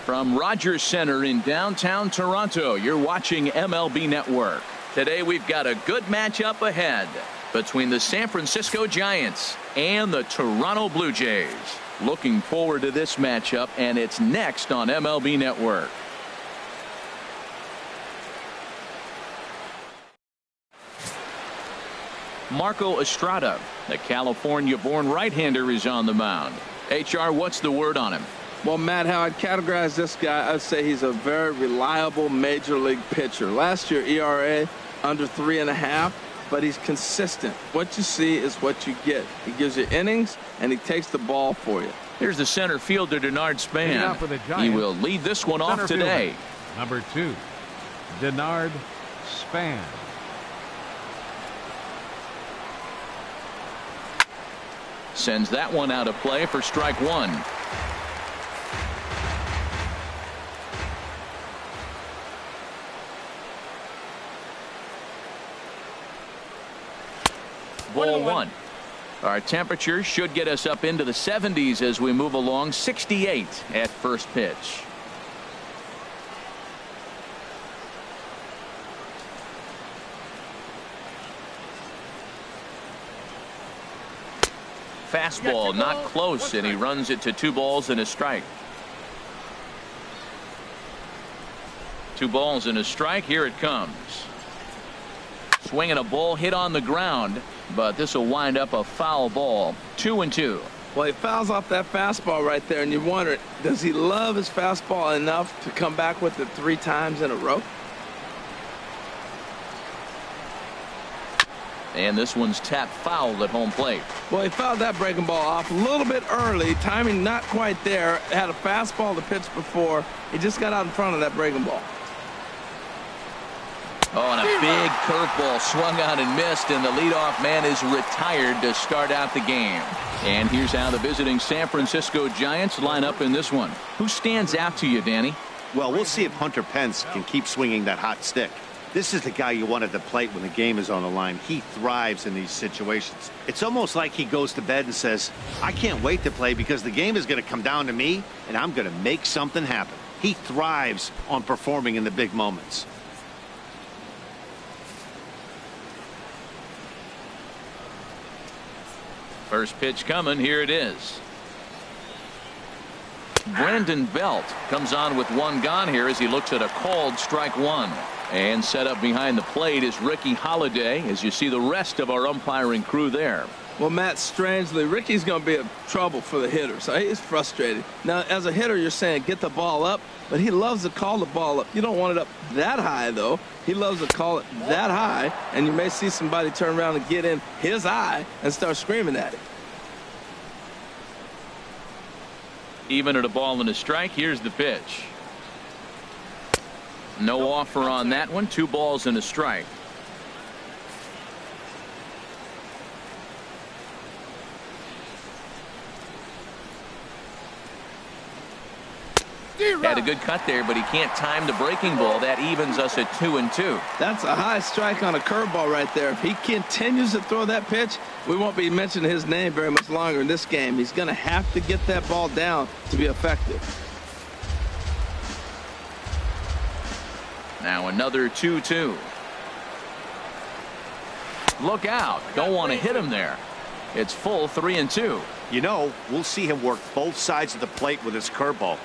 From Rogers Center in downtown Toronto, you're watching MLB Network. Today we've got a good matchup ahead between the San Francisco Giants and the Toronto Blue Jays. Looking forward to this matchup, and it's next on MLB Network. Marco Estrada, the California-born right-hander, is on the mound. HR, what's the word on him? Well, Matt, how I'd categorize this guy, I'd say he's a very reliable major league pitcher. Last year, ERA under 3.5, but he's consistent. What you see is what you get. He gives you innings, and he takes the ball for you. Here's the center fielder, Denard Span. He will lead this one off today. Number 2, Denard Span. Sends that one out of play for strike one. Ball one. Our temperature should get us up into the 70s as we move along. 68 at first pitch. Fastball not close, and he runs it to 2 balls and a strike. 2 balls and a strike. Here it comes. Swinging a ball hit on the ground, but this will wind up a foul ball. 2-2. Well, he fouls off that fastball right there, and you wonder, does he love his fastball enough to come back with it 3 times in a row? And this one's tapped foul at home plate. Well, he fouled that breaking ball off a little bit early. Timing not quite there. Had a fastball to pitch before. He just got out in front of that breaking ball. Oh, and a big curveball swung on and missed, and the leadoff man is retired to start out the game. And here's how the visiting San Francisco Giants line up in this one. Who stands out to you, Danny? Well, we'll see if Hunter Pence can keep swinging that hot stick. This is the guy you want at the plate when the game is on the line. He thrives in these situations. It's almost like he goes to bed and says, I can't wait to play because the game is going to come down to me, and I'm going to make something happen. He thrives on performing in the big moments. First pitch coming. Here it is. Brandon Belt comes on with 1 gone here as he looks at a called strike 1. And set up behind the plate is Ricky Holiday, as you see the rest of our umpiring crew there. Well, Matt, strangely, Ricky's going to be a trouble for the hitter, so he's frustrated. Now, as a hitter, you're saying get the ball up, but he loves to call the ball up. You don't want it up that high, though. He loves to call it that high, and you may see somebody turn around and get in his eye and start screaming at him. Even at a ball and a strike, here's the pitch. No offer on that one. 2 balls and a strike. Had a good cut there, but he can't time the breaking ball. That evens us at 2-2. That's a high strike on a curveball right there. If he continues to throw that pitch, we won't be mentioning his name very much longer in this game. He's going to have to get that ball down to be effective. Now another 2-2. Look out. Don't want to hit him there. It's full 3-2. You know, we'll see him work both sides of the plate with his curveball.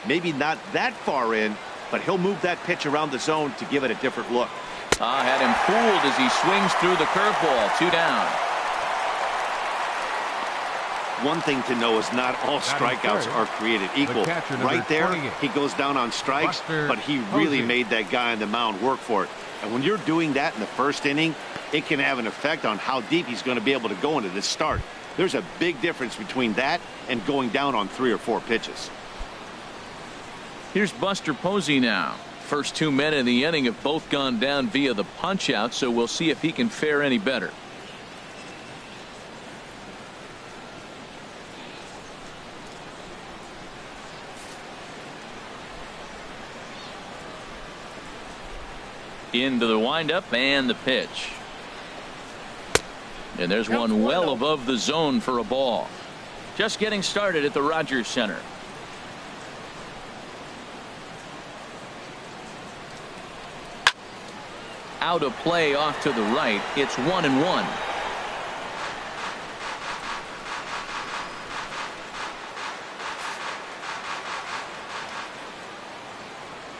Maybe not that far in, but he'll move that pitch around the zone to give it a different look. Had him fooled as he swings through the curveball. 2 down. One thing to know is not all strikeouts are created equal. Right there, he goes down on strikes, but he really made that guy on the mound work for it. And when you're doing that in the first inning, it can have an effect on how deep he's going to be able to go into this start. There's a big difference between that and going down on 3 or 4 pitches. Here's Buster Posey now. First 2 men in the inning have both gone down via the punch out, so we'll see if he can fare any better. Into the windup and the pitch. And there's one well above the zone for a ball. Just getting started at the Rogers Center. Out of play off to the right. It's 1-1.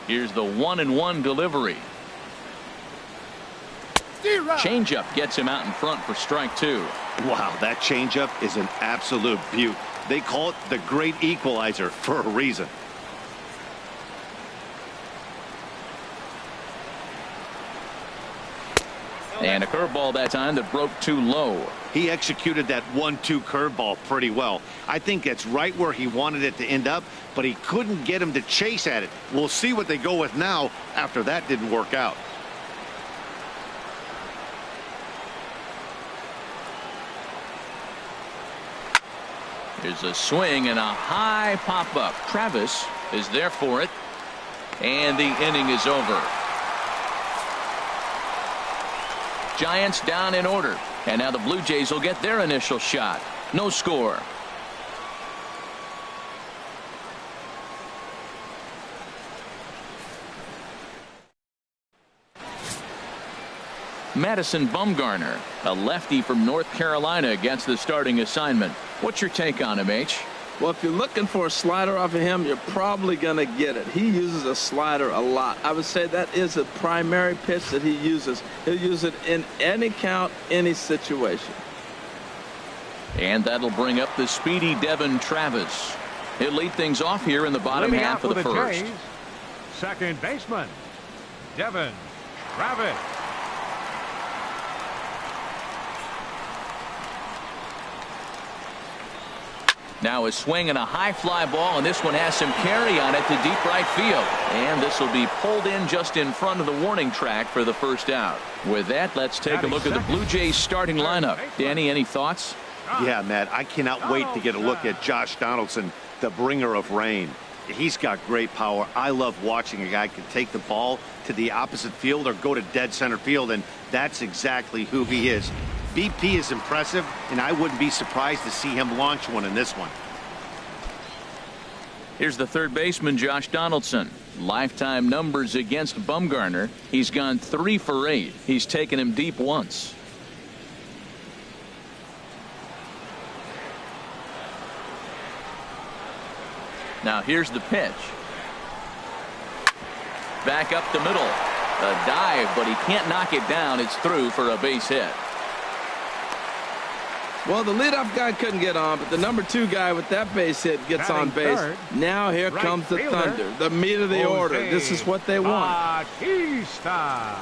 Here's the 1-1 delivery. Changeup gets him out in front for strike 2. Wow, that changeup is an absolute beaut. They call it the great equalizer for a reason. And a curveball that time that broke too low. He executed that 1-2 curveball pretty well. I think that's right where he wanted it to end up, but he couldn't get him to chase at it. We'll see what they go with now after that didn't work out. There's a swing and a high pop-up. Travis is there for it. And the inning is over. Giants down in order. And now the Blue Jays will get their initial shot. No score. Madison Bumgarner, a lefty from North Carolina, gets the starting assignment. What's your take on him, H? Well, if you're looking for a slider off of him, you're probably going to get it. He uses a slider a lot. I would say that is the primary pitch that he uses. He'll use it in any count, any situation. And that'll bring up the speedy Devin Travis. He'll lead things off here in the bottom half of the first. Jays, second baseman, Devin Travis. Now a swing and a high fly ball, and this one has some carry on it to deep right field. And this will be pulled in just in front of the warning track for the first out. With that, let's take a look at the Blue Jays starting lineup. Danny, any thoughts? Yeah, Matt, I cannot wait to get a look at Josh Donaldson, the bringer of rain. He's got great power. I love watching a guy can take the ball to the opposite field or go to dead center field, and that's exactly who he is. BP is impressive, and I wouldn't be surprised to see him launch one in this one. Here's the third baseman, Josh Donaldson. Lifetime numbers against Bumgarner. He's gone 3 for 8. He's taken him deep once. Now here's the pitch. Back up the middle. A dive, but he can't knock it down. It's through for a base hit. Well, the leadoff guy couldn't get on, but the number 2 guy with that base hit gets on base. Now here comes the thunder, the meat of the order. This is what they want. Batista.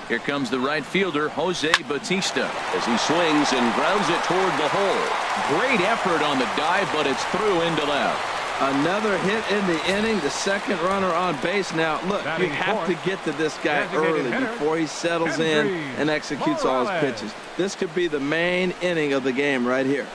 Here comes the right fielder, Jose Batista, as he swings and grounds it toward the hole. Great effort on the dive, but it's through into left. Another hit in the inning, the second runner on base. Now, look, you have to get to this guy early before he settles in and executes all his pitches. This could be the main inning of the game right here.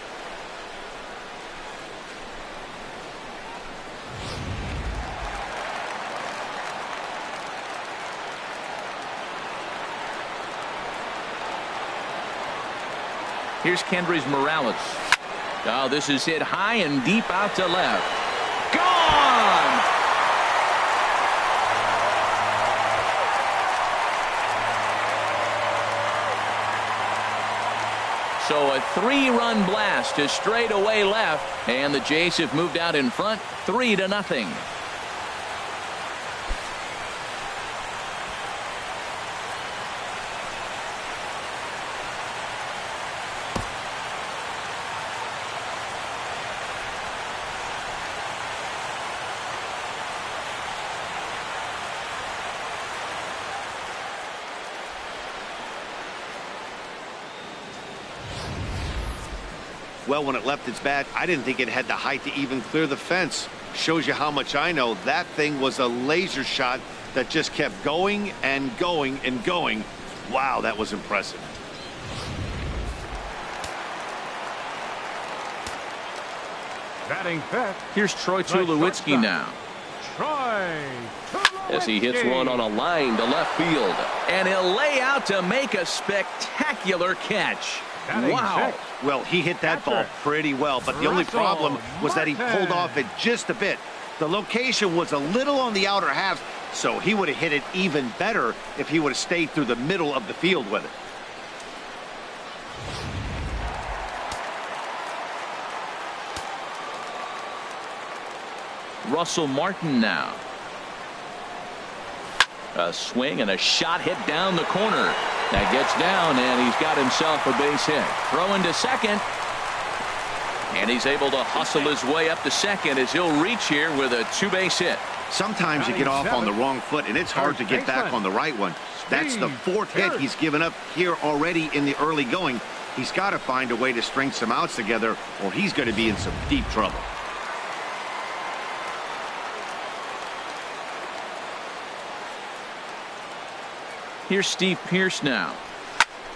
Here's Kendrys Morales. Oh, this is hit high and deep out to left. Gone! So a 3-run blast to straightaway left, and the Jays have moved out in front 3-0. Well, when it left its bat, I didn't think it had the height to even clear the fence. Shows you how much I know. That thing was a laser shot that just kept going and going and going. Wow, that was impressive. Batting fifth. Here's Troy Tulowitzki now. As he hits one on a line to left field. And he'll lay out to make a spectacular catch. Wow. Well, he hit that ball pretty well, but the only problem was that he pulled off it just a bit. The location was a little on the outer half, so he would have hit it even better if he would have stayed through the middle of the field with it. Russell Martin now. A swing and a shot hit down the corner. That gets down, and he's got himself a base hit. Throw into second. And he's able to hustle his way up to second as he'll reach here with a two-base hit. Sometimes you get off on the wrong foot, and it's hard to get back on the right one. That's the fourth hit he's given up here already in the early going. He's got to find a way to string some outs together, or he's going to be in some deep trouble. Here's Steve Pearce now.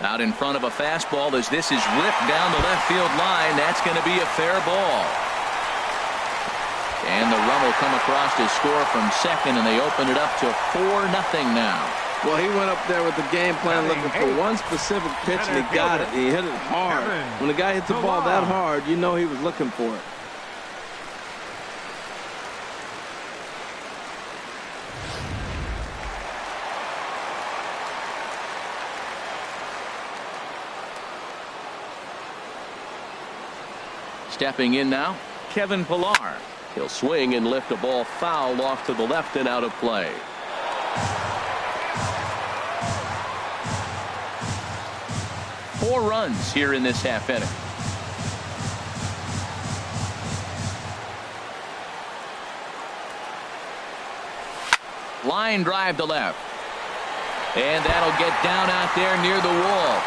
Out in front of a fastball as this is ripped down the left field line. That's going to be a fair ball. And the run will come across to score from second, and they open it up to 4-0 now. Well, he went up there with the game plan looking for one specific pitch, and he got it. He hit it hard. When the guy hits the ball that hard, you know he was looking for it. Stepping in now, Kevin Pillar. He'll swing and lift a ball foul off to the left and out of play. Four runs here in this half inning. Line drive to left. And that'll get down out there near the wall.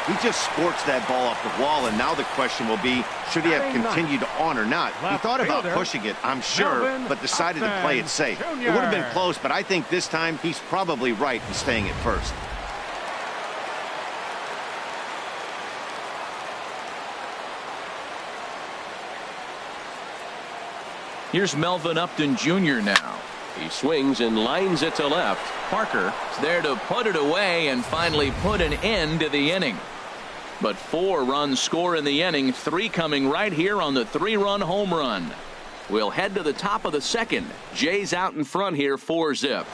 He just scorched that ball off the wall, and now the question will be, should he have continued on or not? He thought about pushing it, I'm sure, but decided to play it safe. It would have been close, but I think this time he's probably right in staying at first. Here's Melvin Upton Jr. now. He swings and lines it to left. Parker is there to put it away and finally put an end to the inning. But 4 runs score in the inning, 3 coming right here on the 3-run home run. We'll head to the top of the second. Jay's out in front here, 4-zip.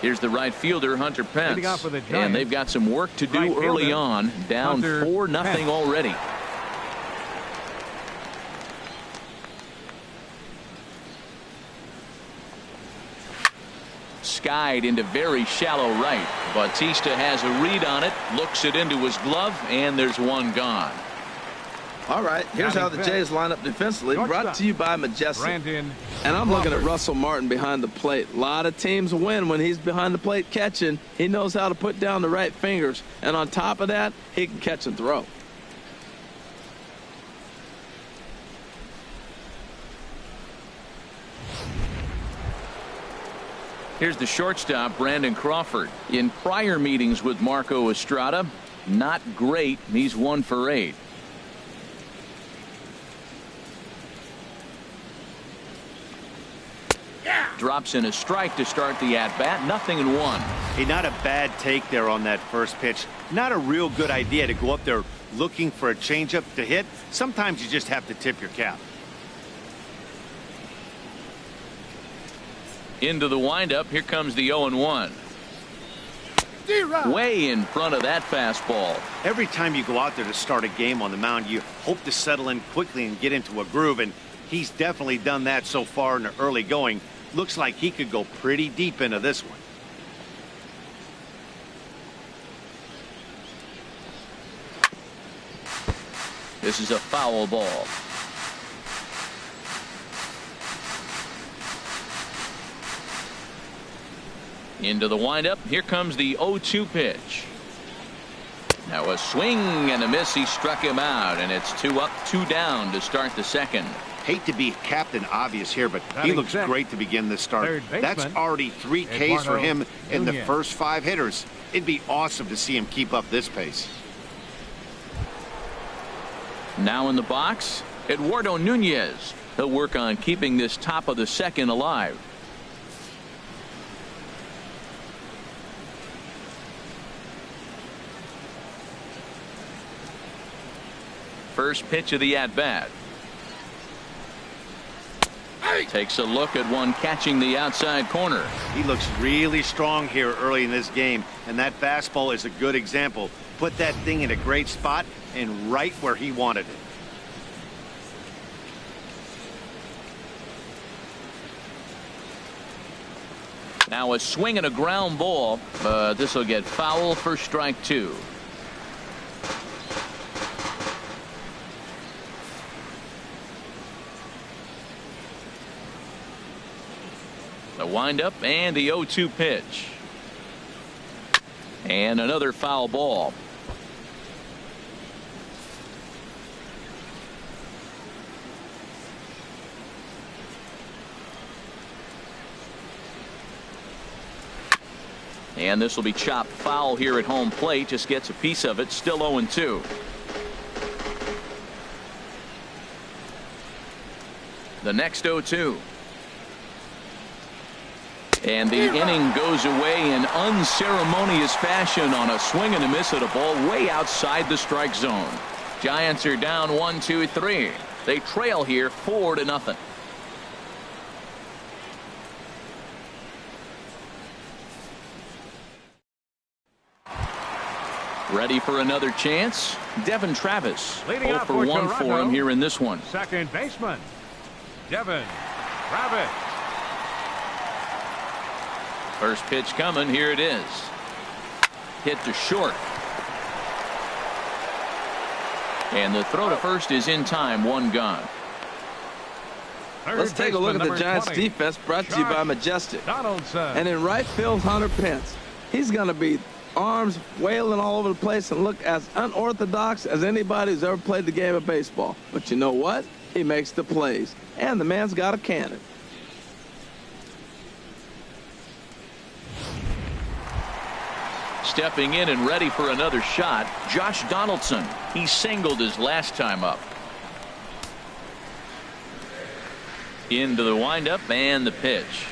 Here's the right fielder, Hunter Pence. And they've got some work to do early on, down 4-0 already. Skied into very shallow right. Bautista has a read on it, looks it into his glove, and there's one gone. All right, here's how the Jays line up defensively, brought to you by Majestic. And I'm looking at Russell Martin behind the plate. A lot of teams win when he's behind the plate catching. He knows how to put down the right fingers, and on top of that, he can catch and throw. Here's the shortstop, Brandon Crawford. In prior meetings with Marco Estrada, not great. He's 1 for 8. Drops in a strike to start the at-bat. 0-1. Hey, not a bad take there on that first pitch. Not a real good idea to go up there looking for a changeup to hit. Sometimes you just have to tip your cap. Into the windup. Here comes the 0-1. Way in front of that fastball. Every time you go out there to start a game on the mound, you hope to settle in quickly and get into a groove, and he's definitely done that so far in the early going. Looks like he could go pretty deep into this one. This is a foul ball. Into the windup. Here comes the 0-2 pitch. Now a swing and a miss. He struck him out, and it's 2 up, 2 down to start the second. Hate to be Captain Obvious here, but he looks great to begin this start. That's already 3 Ks for him in the first 5 hitters. It'd be awesome to see him keep up this pace. Now in the box, Eduardo Nunez. He'll work on keeping this top of the second alive. First pitch of the at-bat. Takes a look at one catching the outside corner. He looks really strong here early in this game, and that fastball is a good example. Put that thing in a great spot and right where he wanted it. Now a swing and a ground ball, but this will get foul for strike 2. The windup and the 0-2 pitch. And another foul ball. And this will be chopped foul here at home plate. Just gets a piece of it. Still 0-2. The next 0-2. And the inning goes away in unceremonious fashion on a swing and a miss at a ball way outside the strike zone. Giants are down 1-2-3. They trail here 4-0. Ready for another chance? Devin Travis. 0 for 1 for him here in this one. Second baseman, Devin Travis. First pitch coming. Here it is. Hit to short. And the throw to first is in time. One gone. Let's take a look at the Giants defense, brought to you by Majestic. And in right field, Hunter Pence. He's going to be arms wailing all over the place and look as unorthodox as anybody who's ever played the game of baseball. But you know what? He makes the plays. And the man's got a cannon. Stepping in and ready for another shot, Josh Donaldson. He singled his last time up. Into the windup and the pitch.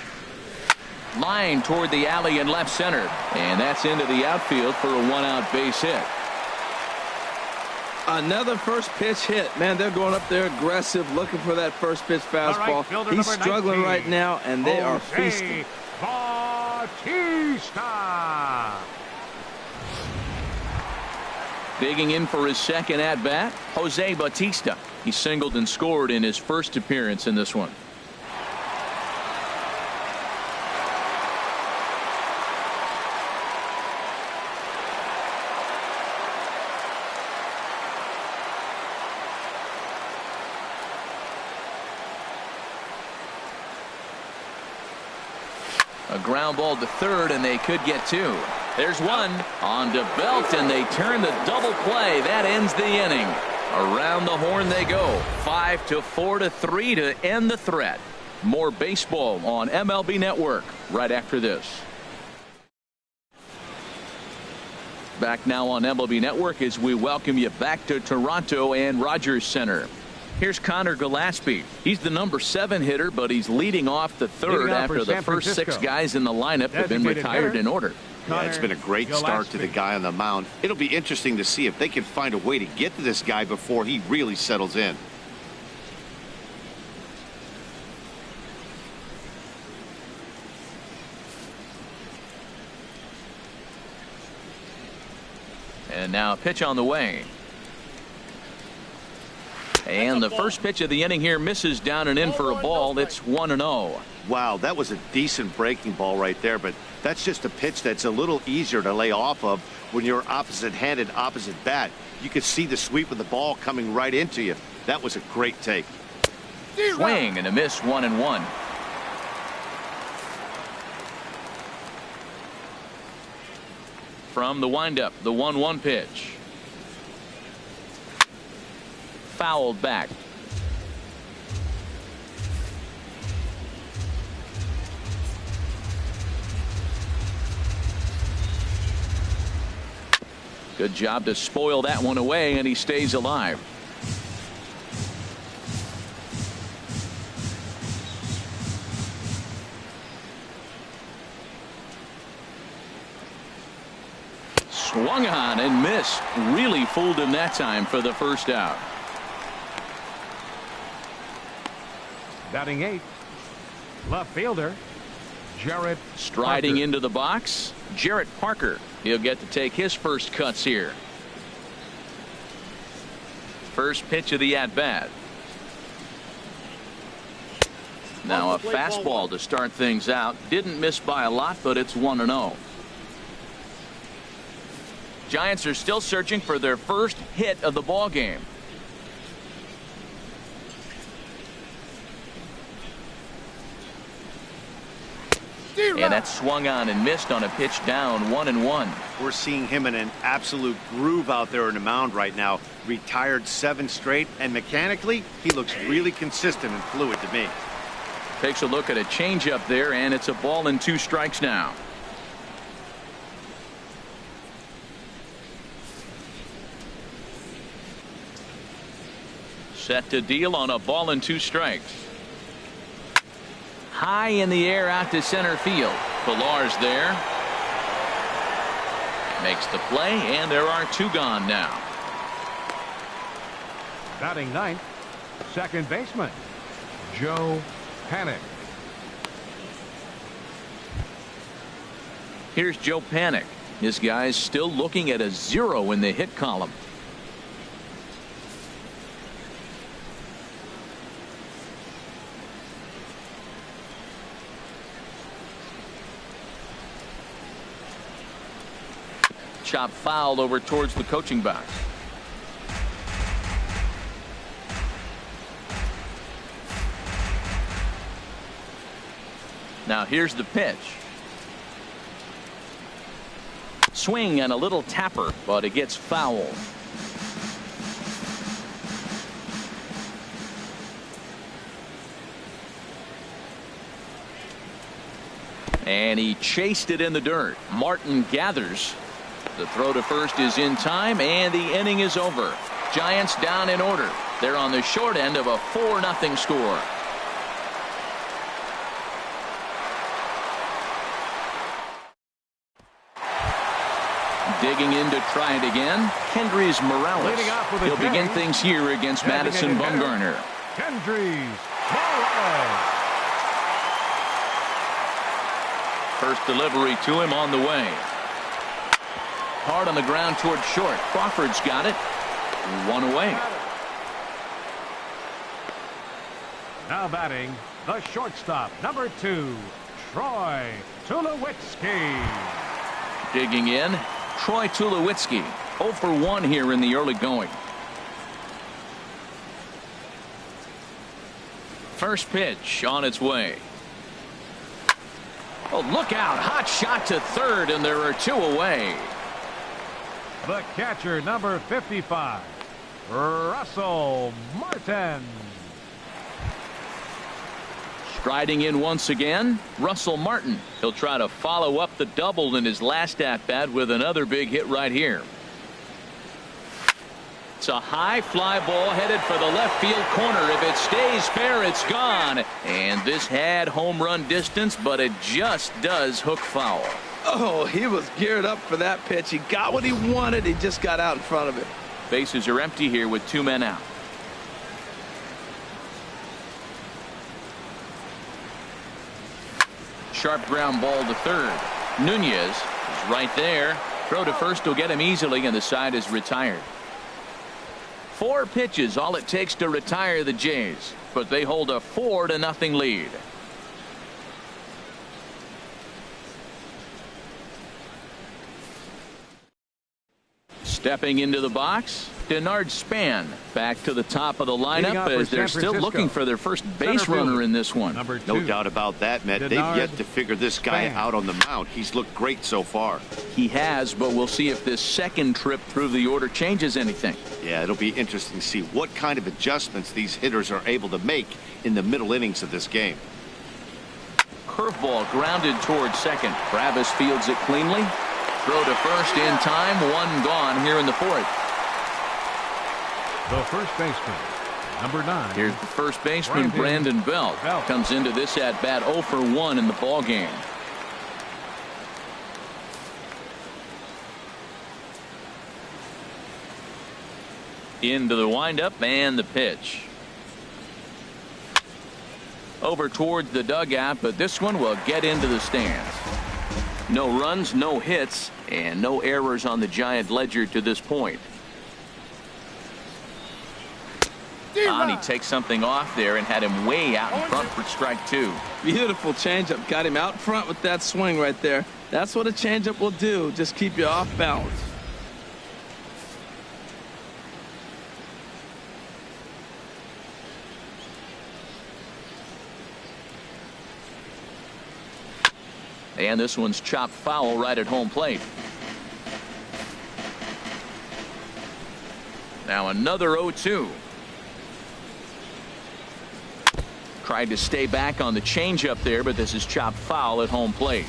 Line toward the alley in left center. And that's into the outfield for a one-out base hit. Another first pitch hit. Man, they're going up there aggressive, looking for that first pitch fastball. He's struggling 19, right now, and they are feasting. Bautista. Digging in for his second at-bat, Jose Bautista. He singled and scored in his first appearance in this one. A ground ball to third, and they could get two. There's one on to Belt, and they turn the double play. That ends the inning. Around the horn they go. 5-4-3 to end the threat. More baseball on MLB Network right after this. Back now on MLB Network as we welcome you back to Toronto and Rogers Center. Here's Connor Gillespie. He's the number 7 hitter, but he's leading off the third after the first 6 guys in the lineup have been retired in order. Yeah, it's been a great start to the guy on the mound. It'll be interesting to see if they can find a way to get to this guy before he really settles in. And now a pitch on the way. And the first pitch of the inning here misses down and in for a ball. It's 1-0. Wow, that was a decent breaking ball right there, but that's just a pitch that's a little easier to lay off of when you're opposite-handed, opposite bat. You could see the sweep of the ball coming right into you. That was a great take. Swing and a miss, 1-1. From the windup, the 1-1 pitch. Fouled back. Good job to spoil that one away, and he stays alive. Swung on and missed. Really fooled him that time for the first out. Batting 8th, left fielder, Jarrett Striding Parker. into the box, Jarrett Parker. He'll get to take his first cuts here. First pitch of the at-bat. Now a fastball to start things out. Didn't miss by a lot, but it's 1-0. Giants are still searching for their first hit of the ball game. And that swung on and missed on a pitch down, 1-1. We're seeing him in an absolute groove out there on the mound right now. Retired 7 straight, and mechanically, he looks really consistent and fluid to me. Takes a look at a changeup there, and it's a ball and 2 strikes now. Set to deal on a ball and 2 strikes. High in the air out to center field. Pillar's there. Makes the play, and there are 2 gone now. Batting 9th, second baseman, Joe Panic. Here's Joe Panic. This guy's still looking at a 0 in the hit column. Chop foul over towards the coaching box. Now here's the pitch. Swing and a little tapper, but it gets foul. And he chased it in the dirt. Martin gathers. The throw to first is in time, and the inning is over. Giants down in order. They're on the short end of a 4-0 score. Digging in to try it again, Kendrys Morales. He'll begin things here against Madison Bumgarner. Kendrys Morales. First delivery to him on the way. Hard on the ground toward short. Crawford's got it. 1 away. Now batting, the shortstop, number 2, Troy Tulowitzki. Digging in, Troy Tulowitzki. 0 for 1 here in the early going. First pitch on its way. Oh, look out. Hot shot to third, and there are 2 away. The catcher, number 55, Russell Martin. Striding in once again, Russell Martin. He'll try to follow up the double in his last at-bat with another big hit right here. It's a high fly ball headed for the left field corner. If it stays fair, it's gone. And this had home run distance, but it just does hook foul. Oh, he was geared up for that pitch. He got what he wanted. He just got out in front of it. Bases are empty here with 2 men out. Sharp ground ball to third. Nunez is right there. Throw to first will get him easily, and the side is retired. 4 pitches, all it takes to retire the Jays, but they hold a 4-0 lead. Stepping into the box, Denard Span back to the top of the lineup as they're still looking for their first base runner in this one. No doubt about that, Matt. They've yet to figure this guy out on the mound. He's looked great so far. He has, but we'll see if this second trip through the order changes anything. Yeah, it'll be interesting to see what kind of adjustments these hitters are able to make in the middle innings of this game. Curveball grounded towards second. Travis fields it cleanly. Throw to first in time. 1 gone here in the 4th. The first baseman, number 9. Here's the first baseman, Brandon Belt. Comes into this at bat 0 for 1 in the ball game. Into the windup and the pitch. over towards the dugout, but this one will get into the stands. No runs, no hits, and no errors on the Giant ledger to this point. He takes something off there and had him way out in front for strike 2. Beautiful changeup. Got him out front with that swing right there. That's what a changeup will do. Just keep you off balance. And this one's chopped foul right at home plate. Now another 0-2. Tried to stay back on the changeup there, but this is chopped foul at home plate.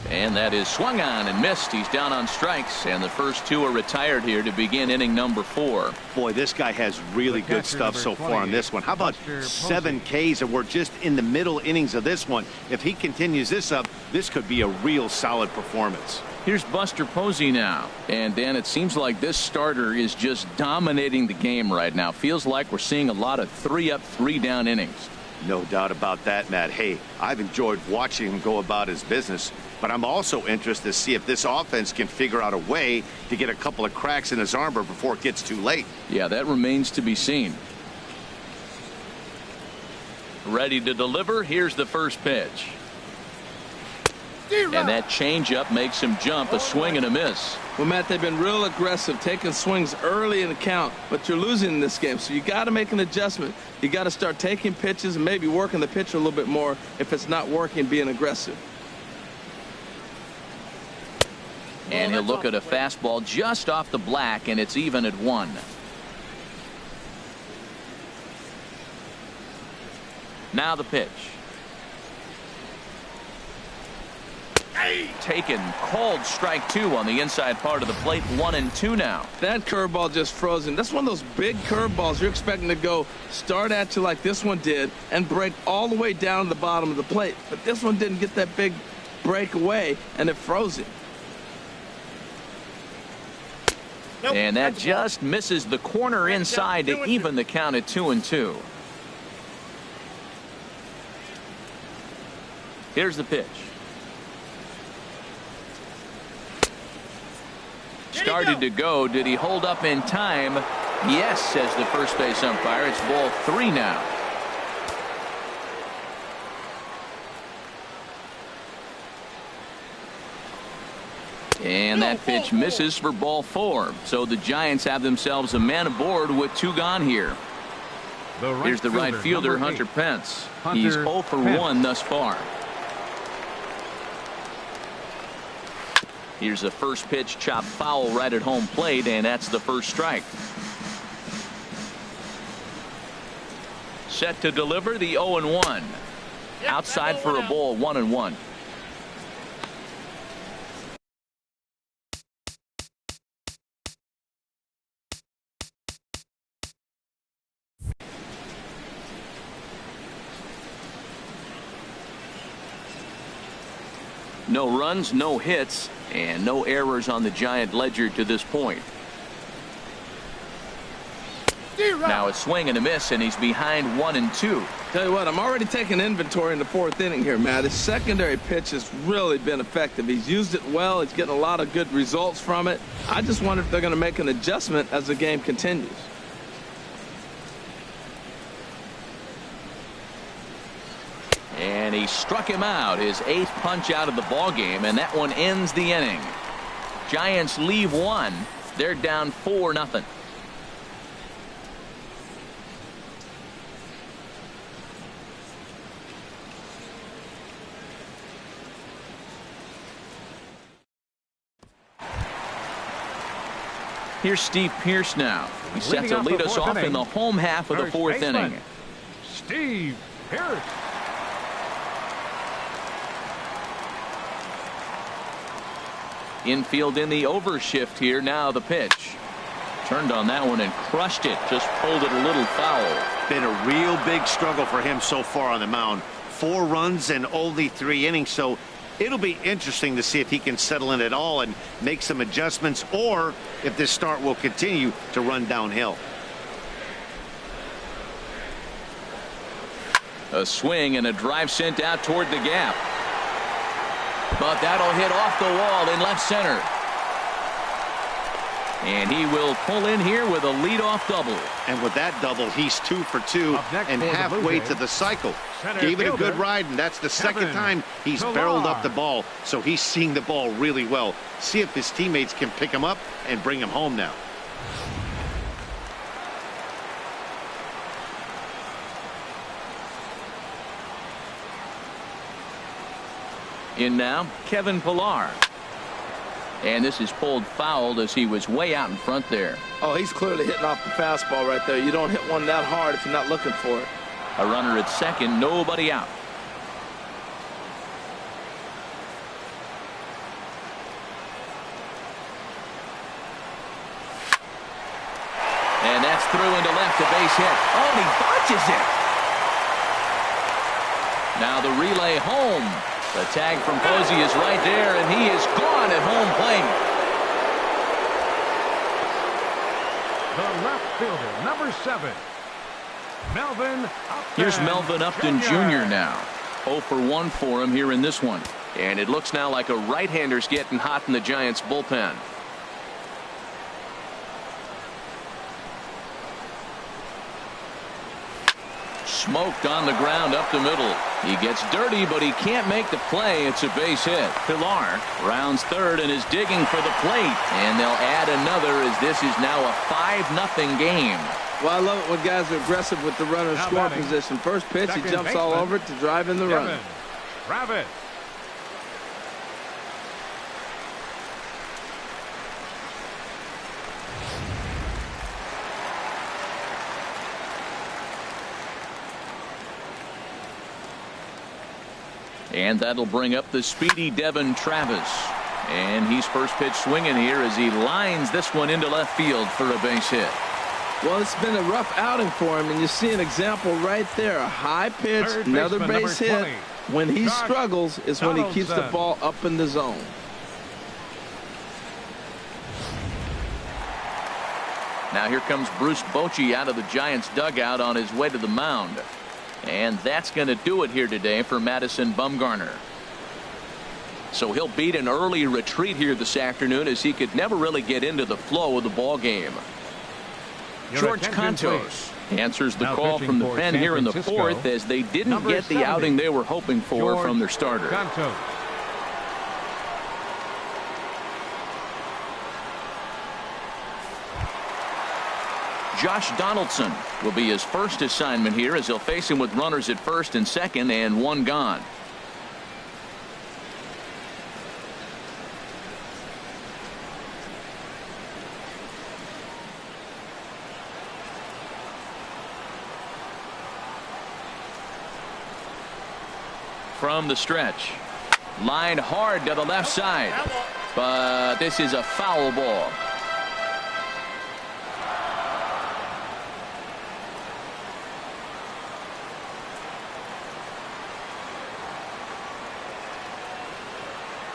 And that is swung on and missed. He's down on strikes, and the first 2 are retired here to begin inning number 4. Boy, this guy has really good stuff so far on this one. How about 7 Ks, and we're just in the middle innings of this one. If he continues this up, this could be a real solid performance. Here's Buster Posey now. And Dan, it seems like this starter is just dominating the game right now. Feels like we're seeing a lot of 3-up, 3-down innings. No doubt about that, Matt. Hey, I've enjoyed watching him go about his business, but I'm also interested to see if this offense can figure out a way to get a couple of cracks in his armor before it gets too late. Yeah, that remains to be seen. Ready to deliver. Here's the first pitch. And that changeup makes him jump. A swing and a miss. Well, Matt, they've been real aggressive, taking swings early in the count, but you're losing in this game, so you got to make an adjustment. You got to start taking pitches and maybe working the pitcher a little bit more if it's not working, being aggressive. And he'll look at a fastball just off the black, and it's even at 1. Now the pitch. Taken, called strike 2 on the inside part of the plate. 1-2 now. That curveball just frozen. That's one of those big curveballs you're expecting to go start at you like this one did and break all the way down to the bottom of the plate. But this one didn't get that big break away, and it froze it. Nope. And that just misses the corner inside to even the count at 2-2. Here's the pitch. Started to go. Did he hold up in time? Yes, says the first base umpire. It's ball 3 now. And that pitch misses for ball 4. So the Giants have themselves a man aboard with 2 gone here. Here's the right fielder, Hunter Pence. He's 0 for 1 thus far. Here's the first pitch, chopped foul right at home plate, and that's the first strike. Set to deliver the 0-1. Outside for a ball, 1-1. No runs, no hits, and no errors on the Giant ledger to this point. Now a swing and a miss, and he's behind 1-2. Tell you what, I'm already taking inventory in the 4th inning here, Matt. His secondary pitch has really been effective. He's used it well. He's getting a lot of good results from it. I just wonder if they're going to make an adjustment as the game continues. And he struck him out, his 8th punch out of the ballgame, and that one ends the inning. Giants leave 1. They're down 4-0. Here's Steve Pearce now. He's set to lead us off in the home half of the 4th inning. Steve Pearce. Infield in the overshift here. Now the pitch. Turned on that one and crushed it. Just pulled it a little foul. Been a real big struggle for him so far on the mound. 4 runs and only 3 innings, so It'll be interesting to see if he can settle in at all and make some adjustments, or if this start will continue to run downhill. A swing and a drive sent out toward the gap. But that'll hit off the wall in left center. And he will pull in here with a leadoff double. And with that double, he's 2 for 2 and halfway to the cycle. Gave it a good ride, and that's the second time he's barreled up the ball. So he's seeing the ball really well. See if his teammates can pick him up and bring him home now. In now, Kevin Pillar. And this is pulled fouled as he was way out in front there. Oh, he's clearly hitting off the fastball right there. You don't hit one that hard if you're not looking for it. A runner at second, nobody out. And that's through into left, a base hit. Oh, and he botches it. Now the relay home. The tag from Posey is right there, and he is gone at home plate. The left fielder, number 7, Melvin Upton. Here's Melvin Upton Jr. now. 0 for 1 for him here in this one. And it looks now like a right-hander's getting hot in the Giants bullpen. Smoked on the ground up the middle. He gets dirty, but he can't make the play. It's a base hit. Pillar rounds third and is digging for the plate. And they'll add another as this is now a 5-0 game. Well, I love it when guys are aggressive with the runner scoring position. First pitch, he jumps all over it to drive in the run. Rabbit. And that'll bring up the speedy Devin Travis. And he's first pitch swinging here as he lines this one into left field for a base hit. Well, it's been a rough outing for him, and you see an example right there. A high pitch, another base hit. When he struggles is when he keeps the ball up in the zone. Now here comes Bruce Bochy out of the Giants dugout on his way to the mound. And that's going to do it here today for Madison Bumgarner. So he'll beat an early retreat here this afternoon as he could never really get into the flow of the ball game. George Cantos answers the call from the pen here in the fourth as they didn't get the outing they were hoping for from their starter. Josh Donaldson will be his first assignment here as he'll face him with runners at first and second and one gone. From the stretch, lined hard to the left side, but this is a foul ball.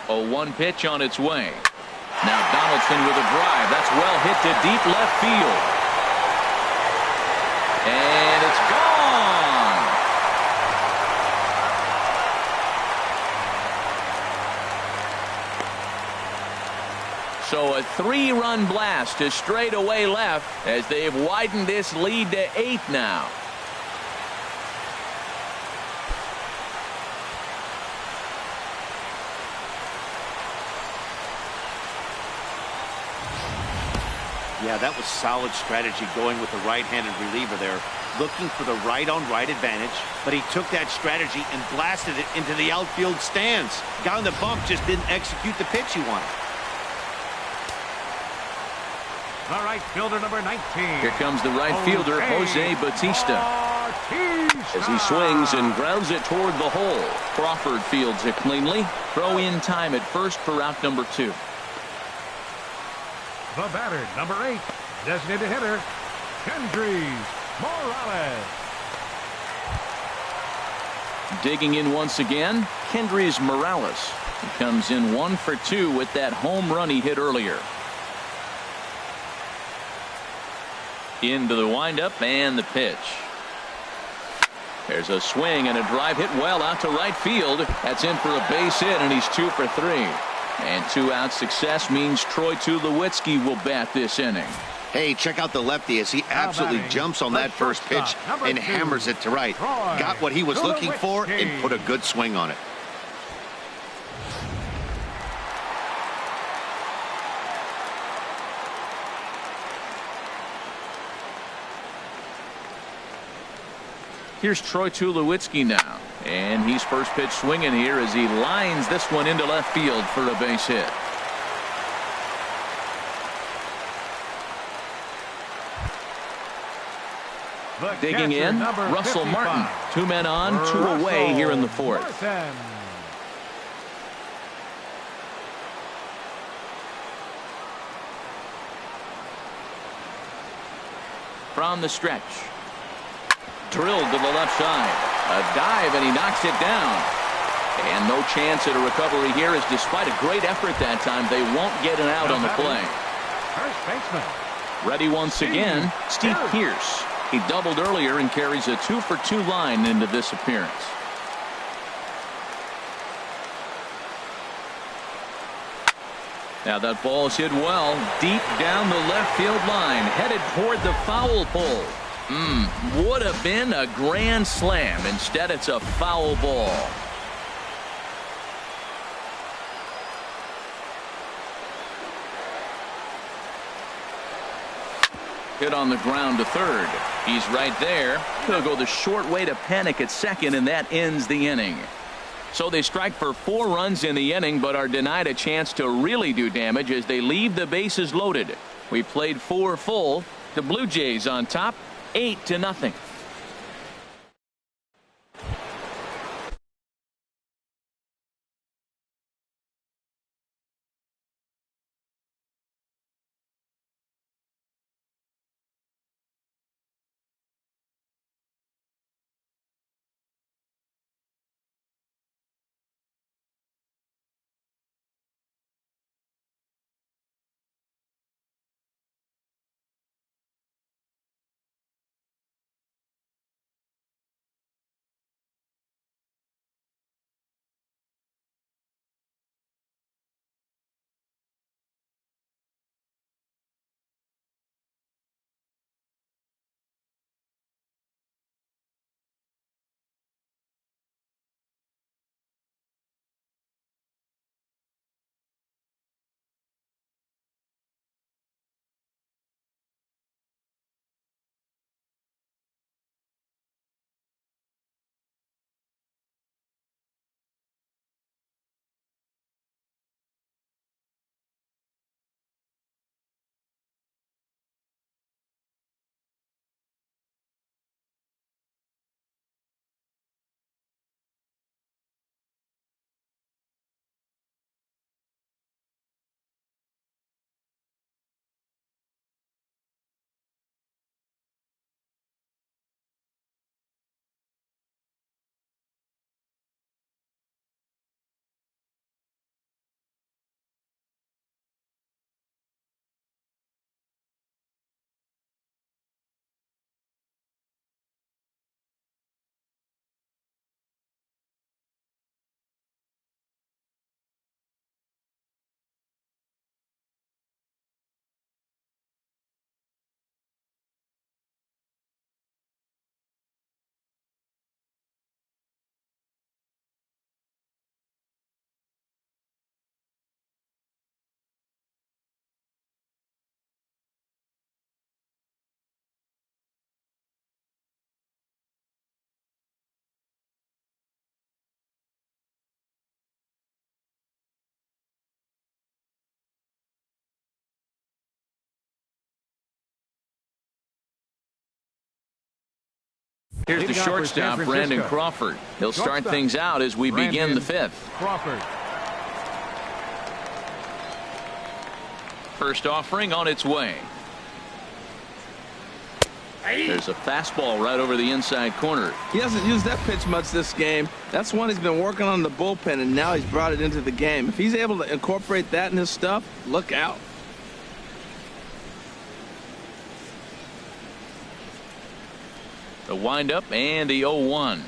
A 1 pitch on its way. Now Donaldson with a drive. That's well hit to deep left field. And it's gone. So a 3-run blast to straightaway left as they've widened this lead to 8 now. Yeah, that was solid strategy going with the right-handed reliever there, looking for the right-on-right advantage, but he took that strategy and blasted it into the outfield stands. Guy on the bump just didn't execute the pitch he wanted. The right fielder, number 19. Here comes the right fielder, Jose Bautista. As he swings and grounds it toward the hole. Crawford fields it cleanly. Throw in time at first for out number 2. The batter, number 8, designated hitter, Kendrys Morales. Digging in once again, Kendrys Morales. He comes in 1 for 2 with that home run he hit earlier. Into the windup and the pitch. There's a swing and a drive hit well out to right field. That's in for a base hit, and he's 2 for 3. And 2-out success means Troy Tulowitzki will bat this inning. Hey, check out the lefty as he absolutely jumps on that first pitch and hammers it to right. Got what he was looking for and put a good swing on it. Here's Troy Tulowitzki now, and he's first pitch swinging here as he lines this one into left field for a base hit. Digging in, Russell Martin. 2 men on, 2 away here in the 4th. From the stretch. Drilled to the left side. A dive, and he knocks it down. And no chance at a recovery here, as despite a great effort that time, they won't get an out on the play. First baseman. Ready once again, Steve Pearce. He doubled earlier and carries a 2 for 2 line into this appearance. Now that ball is hit well, deep down the left field line, headed toward the foul pole. Would have been a grand slam. Instead, it's a foul ball. Hit on the ground to third. He's right there. He'll go the short way to panic at second, and that ends the inning. So they strike for 4 runs in the inning, but are denied a chance to really do damage as they leave the bases loaded. We played 4 full. The Blue Jays on top, 8-0. Here's the shortstop, Brandon Crawford. He'll start things out as we begin the 5th. Crawford. First offering on its way. There's a fastball right over the inside corner. He hasn't used that pitch much this game. That's one he's been working on in the bullpen, and now he's brought it into the game. If he's able to incorporate that in his stuff, look out. The windup and the 0-1.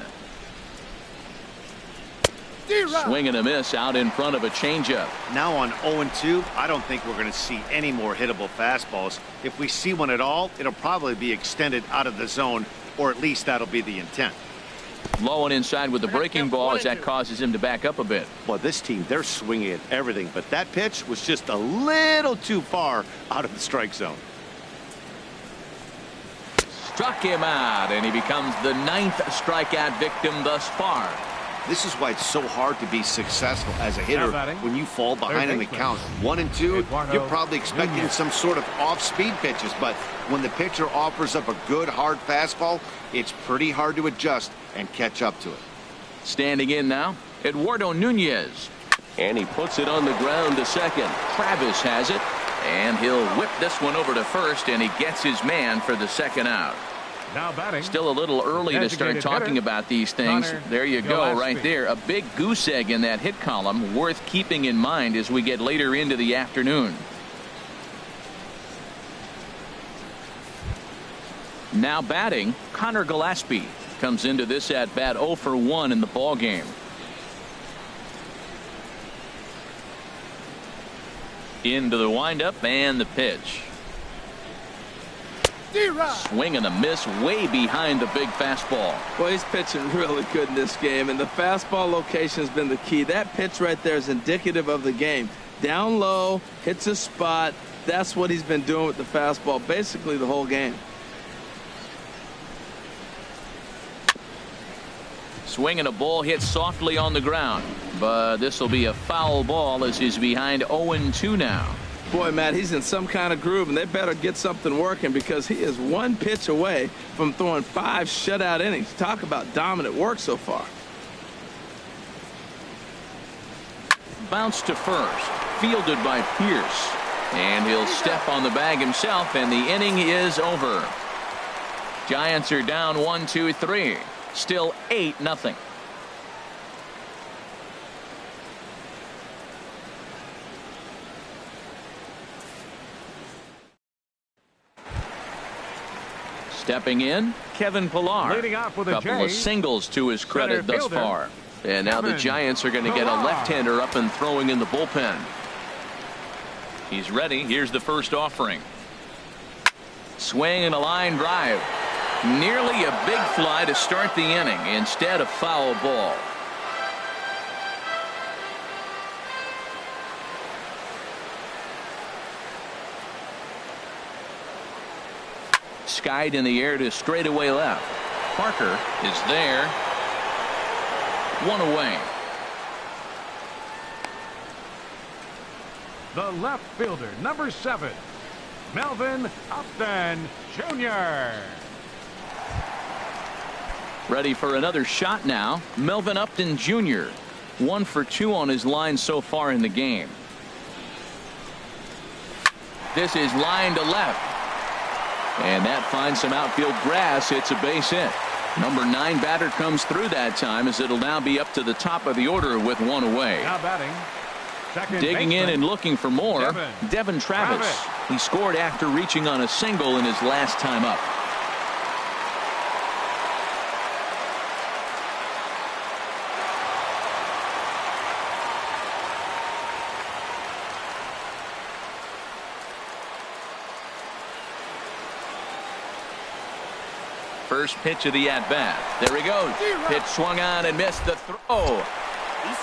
Swing and a miss out in front of a changeup. Now on 0-2, I don't think we're going to see any more hittable fastballs. If we see one at all, it'll probably be extended out of the zone, or at least that'll be the intent. Low and inside with the breaking ball as that causes him to back up a bit. Well, this team, they're swinging at everything, but that pitch was just a little too far out of the strike zone. Struck him out, and he becomes the 9th strikeout victim thus far. This is why it's so hard to be successful as a hitter when you fall behind in the count. 1-2, you're probably expecting some sort of off-speed pitches, but when the pitcher offers up a good, hard fastball, it's pretty hard to adjust and catch up to it. Standing in now, Eduardo Nunez. And he puts it on the ground to second. Travis has it, and he'll whip this one over to first, and he gets his man for the second out. Now batting. Still a little early to start talking about these things. There you go, right there. A big goose egg in that hit column, worth keeping in mind as we get later into the afternoon. Now batting, Connor Gillespie comes into this at bat 0 for 1 in the ball game. Into the windup and the pitch. Swing and a miss way behind the big fastball. Well, he's pitching really good in this game, and the fastball location has been the key. That pitch right there is indicative of the game. Down low, hits a spot. That's what he's been doing with the fastball basically the whole game. Swing and a ball hit softly on the ground, but this will be a foul ball as he's behind 0-2 now. Boy, Matt, he's in some kind of groove, and they better get something working because he is one pitch away from throwing 5 shutout innings. Talk about dominant work so far. Bounce to first, fielded by Pierce, and he'll step on the bag himself, and the inning is over. Giants are down 1-2-3, still 8-0. Stepping in, Kevin Pillar. Leading off with a couple of singles to his credit thus far. And now the Giants are going to get a left-hander up and throwing in the bullpen. He's ready. Here's the first offering. Swing and a line drive. Nearly a big fly to start the inning. Instead, a foul ball. Skied in the air to straightaway left. Parker is there. 1 away. The left fielder, number 7, Melvin Upton Jr. Ready for another shot now. Melvin Upton Jr. 1 for 2 on his line so far in the game. This is line to left. And that finds some outfield grass. It's a base hit. Number 9 batter comes through that time as it'll now be up to the top of the order with 1 away. Now batting, second digging in and looking for more. Devin Travis. Travis. He scored after reaching on a single in his last time up. First pitch of the at-bat. There he goes. Pitch swung on and missed the throw.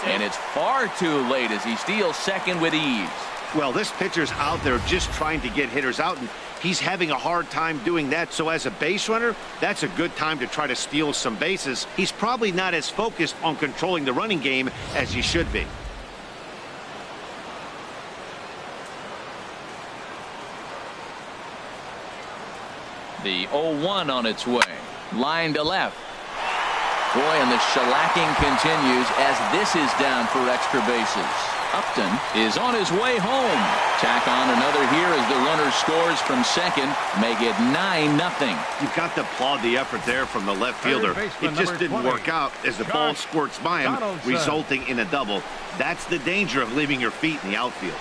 And it's far too late as he steals second with ease. Well, this pitcher's out there just trying to get hitters out, and he's having a hard time doing that. So as a base runner, that's a good time to try to steal some bases. He's probably not as focused on controlling the running game as he should be. The 0-1 on its way. Line to left. Boy, and the shellacking continues as this is down for extra bases. Upton is on his way home. Tack on another here as the runner scores from second. Make it 9-0. You've got to applaud the effort there from the left fielder. It just didn't work out as the ball squirts by him, resulting in a double. That's the danger of leaving your feet in the outfield.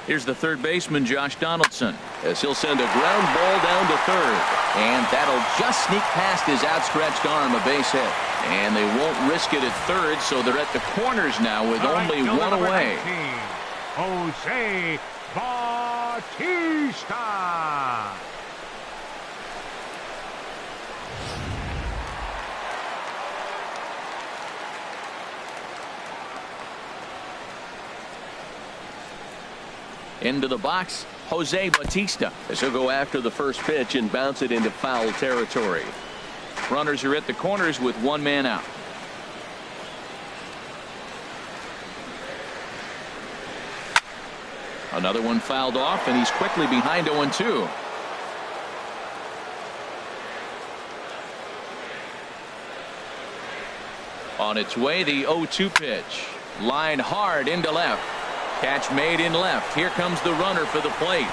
Here's the third baseman, Josh Donaldson, as he'll send a ground ball down to third. And that'll just sneak past his outstretched arm, a base hit. And they won't risk it at third, so they're at the corners now with only one away. 19, Jose Bautista. Into the box, Jose Bautista, as he'll go after the first pitch and bounce it into foul territory. Runners are at the corners with one man out. Another one fouled off, and he's quickly behind 0-2. On its way, the 0-2 pitch. Line hard into left. Catch made in left. Here comes the runner for the plate.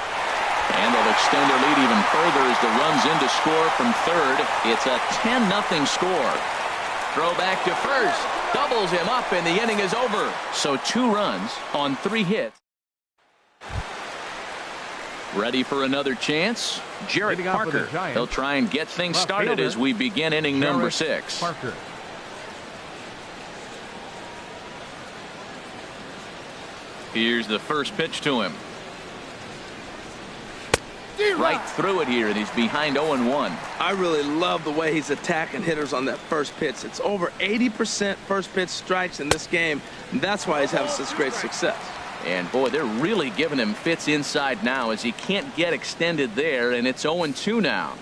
And they'll extend their lead even further as the run's in to score from third. It's a 10-0 score. Throw back to first. Doubles him up, and the inning is over. So 2 runs on 3 hits. Ready for another chance? Jarrett Parker. He'll try and get things started as we begin inning number 6. Parker. Here's the first pitch to him. Right through it here, and he's behind 0-1. I really love the way he's attacking hitters on that first pitch. It's over 80% first pitch strikes in this game, and that's why he's having such great success. And boy, they're really giving him fits inside now as he can't get extended there, and it's 0-2 now.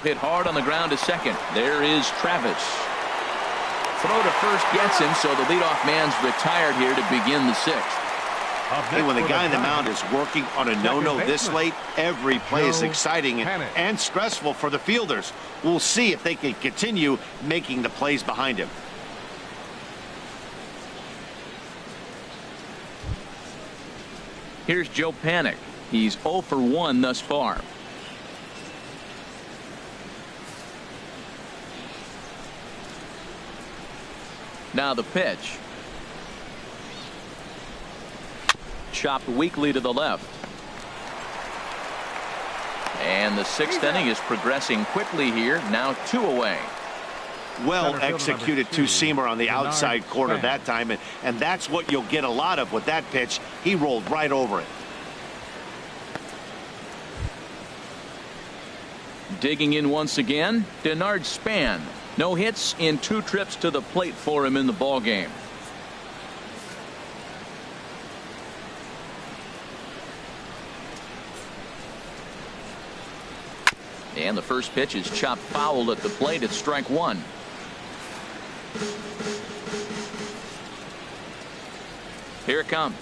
Hit hard on the ground to second. There is Travis. Throw to first gets him, so the leadoff man's retired here to begin the 6th. Hey, when the guy in the mound is working on a no-no this late, every play is exciting and stressful for the fielders. We'll see if they can continue making the plays behind him. Here's Joe Panik. He's 0 for 1 thus far. Now the pitch. Chopped weakly to the left. And the 6th inning is progressing quickly here. Now 2 away. Well executed two-seamer on the outside corner that time, and that's what you'll get a lot of with that pitch. He rolled right over it. Digging in once again, Denard Span. No hits in 2 trips to the plate for him in the ball game. And the first pitch is chopped foul at the plate. It's strike 1. Here it comes.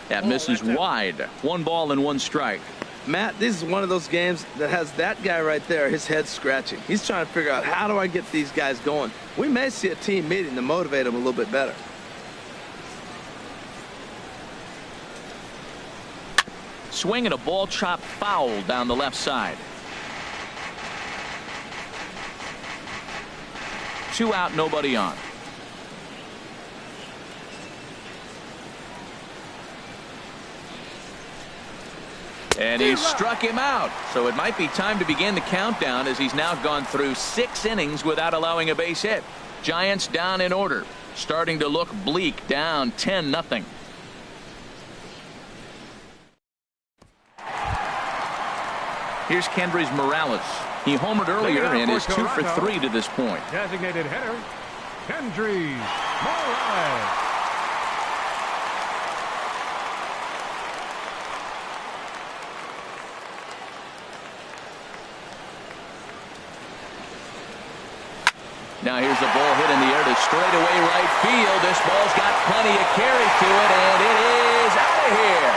That misses wide. 1 ball and 1 strike. Matt, this is one of those games that has that guy right there, his head scratching. He's trying to figure out, how do I get these guys going? We may see a team meeting to motivate them a little bit better. Swinging a ball chopped foul down the left side. 2 out, nobody on. And he struck him out. So it might be time to begin the countdown as he's now gone through 6 innings without allowing a base hit. Giants down in order. Starting to look bleak, down 10-0. Here's Kendrys Morales. He homered earlier and is 2 for 3 to this point. Designated hitter, Kendrys Morales. Now here's the ball hit in the air to straightaway right field. This ball's got plenty of carry to it, and it is out of here.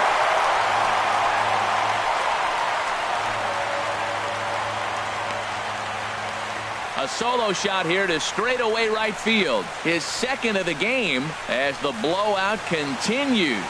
A solo shot here to straightaway right field. His second of the game as the blowout continues.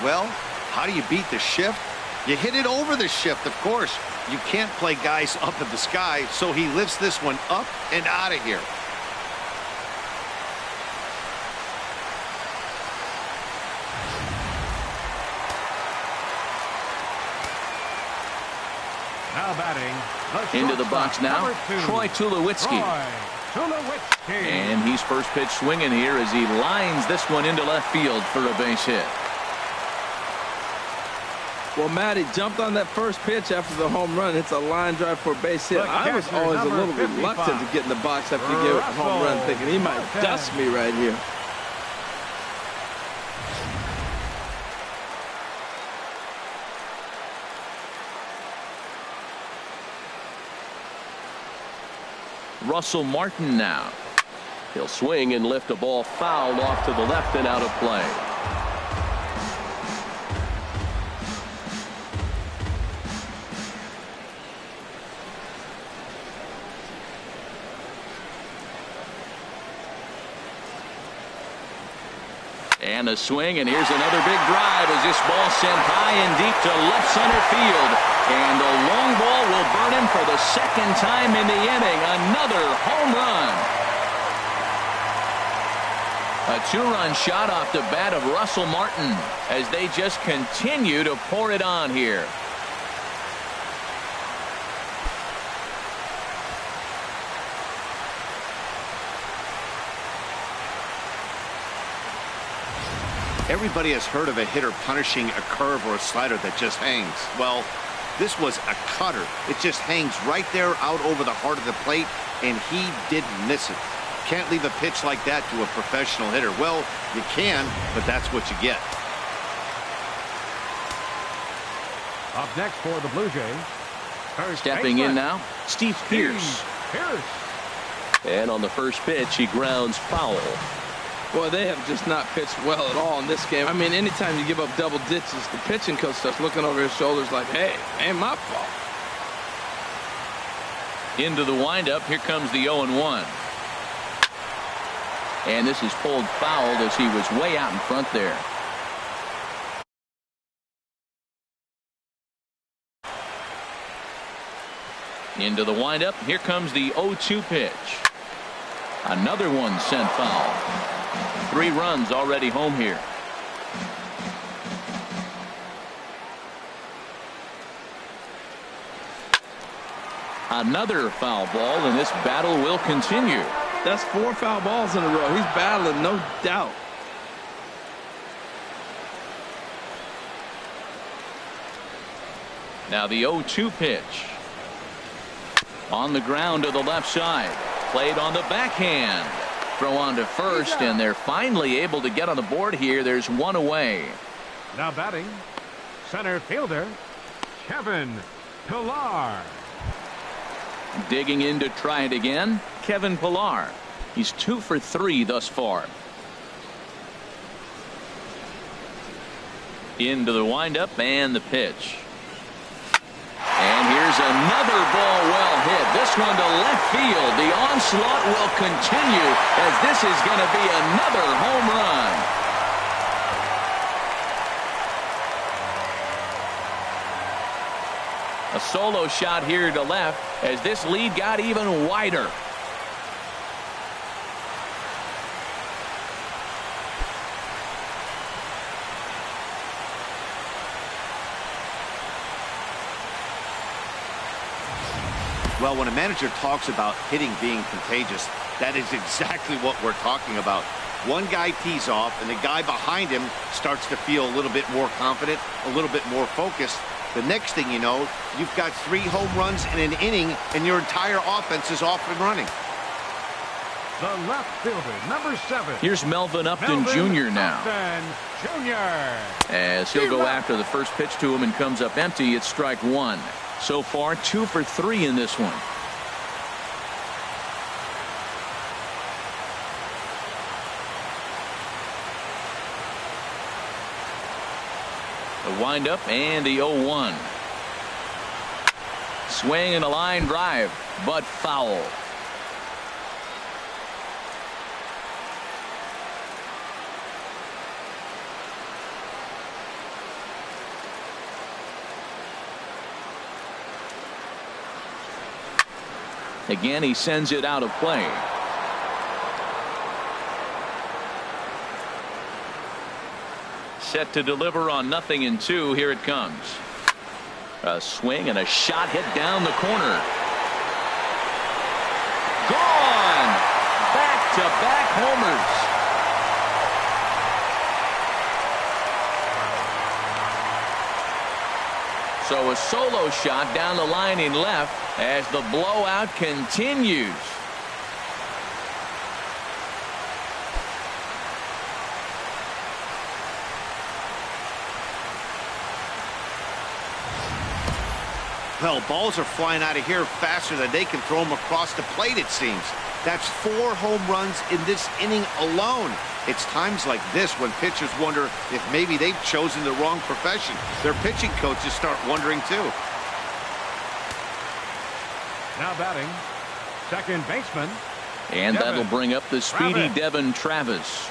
Well, how do you beat the shift? You hit it over the shift, of course. You can't play guys up in the sky, so he lifts this one up and out of here. Now batting. Into the box now, Troy Tulowitzki. And he's first pitch swinging here as he lines this one into left field for a base hit. Well, Matty jumped on that first pitch after the home run. It's a line drive for a base hit. I was always a little reluctant to get in the box after you give a home run, thinking he might dust me right here. Russell Martin now. He'll swing and lift a ball fouled off to the left and out of play. And a swing, and here's another big drive as this ball sent high and deep to left center field. And the long ball will burn him for the second time in the inning. Another home run. A two-run shot off the bat of Russell Martin as they just continue to pour it on here. Everybody has heard of a hitter punishing a curve or a slider that just hangs. Well, this was a cutter. It just hangs right there out over the heart of the plate, and he didn't miss it. Can't leave a pitch like that to a professional hitter. Well, you can, but that's what you get. Up next for the Blue Jays. Stepping in now, Steve Pearce. And on the first pitch, he grounds foul. Boy, they have just not pitched well at all in this game. I mean, anytime you give up double digits, the pitching coach starts looking over his shoulders like, hey, ain't my fault. Into the windup, here comes the 0-1. And this is pulled fouled as he was way out in front there. Into the windup, here comes the 0-2 pitch. Another one sent foul. 3 runs already home here. Another foul ball, and this battle will continue. That's 4 foul balls in a row. He's battling, no doubt. Now the 0-2 pitch. On the ground to the left side. Played on the backhand. Throw on to first, and they're finally able to get on the board here. There's one away. Now batting, center fielder, Kevin Pillar. Digging in to try it again, Kevin Pillar. He's 2 for 3 thus far. Into the windup and the pitch. And here's another ball well hit. This one to left field. The onslaught will continue as this is going to be another home run. A solo shot here to left as this lead got even wider. Well, when a manager talks about hitting being contagious, that is exactly what we're talking about. One guy tees off, and the guy behind him starts to feel a little bit more confident, a little bit more focused. The next thing you know, you've got 3 home runs in an inning, and your entire offense is off and running. The left fielder, number 7. Here's Melvin Upton Jr. now. Upton Jr. As he'll go after the first pitch to him and comes up empty. It's strike 1. So far 2 for 3 in this one. The windup and the 0-1. Swing and a line drive, but foul. Again, he sends it out of play. Set to deliver on 0-2. Here it comes. A swing and a shot hit down the corner. Gone! Back-to-back homers. So a solo shot down the line in left as the blowout continues. Well, balls are flying out of here faster than they can throw them across the plate, it seems. That's 4 home runs in this inning alone. It's times like this when pitchers wonder if maybe they've chosen the wrong profession. Their pitching coaches start wondering too. Now batting, second baseman. And that'll bring up the speedy Devin Travis.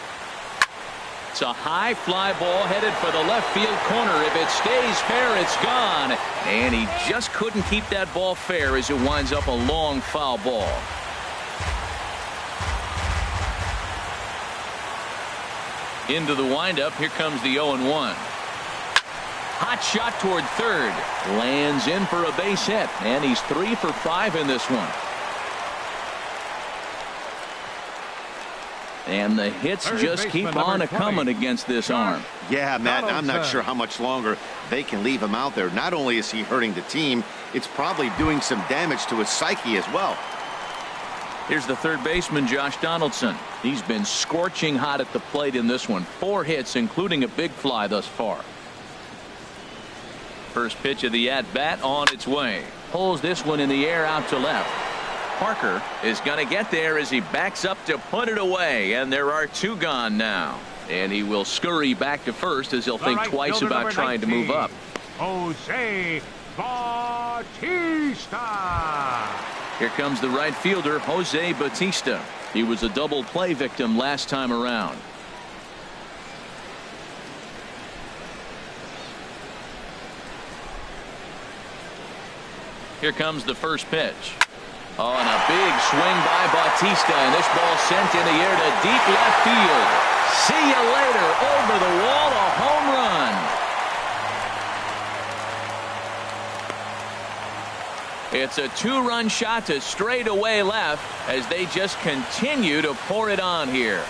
It's a high fly ball headed for the left field corner. If it stays fair, it's gone. And he just couldn't keep that ball fair as it winds up a long foul ball. Into the windup. Here comes the 0-1. Hot shot toward third. Lands in for a base hit. And he's 3 for 5 in this one. And the hits just keep on a-coming against this arm. Yeah, Matt, I'm not sure how much longer they can leave him out there. Not only is he hurting the team, it's probably doing some damage to his psyche as well. Here's the third baseman, Josh Donaldson. He's been scorching hot at the plate in this one. 4 hits, including a big fly thus far. First pitch of the at-bat on its way. Pulls this one in the air out to left. Parker is going to get there as he backs up to put it away, and there are 2 gone now. And he will scurry back to first as he'll think twice about trying to move up. Jose Bautista. Here comes the right fielder, Jose Bautista. He was a double play victim last time around. Here comes the first pitch. Oh, and a big swing by Bautista, and this ball sent in the air to deep left field. See you later. Over the wall, a home run. It's a 2-run shot to straightaway left as they just continue to pour it on here.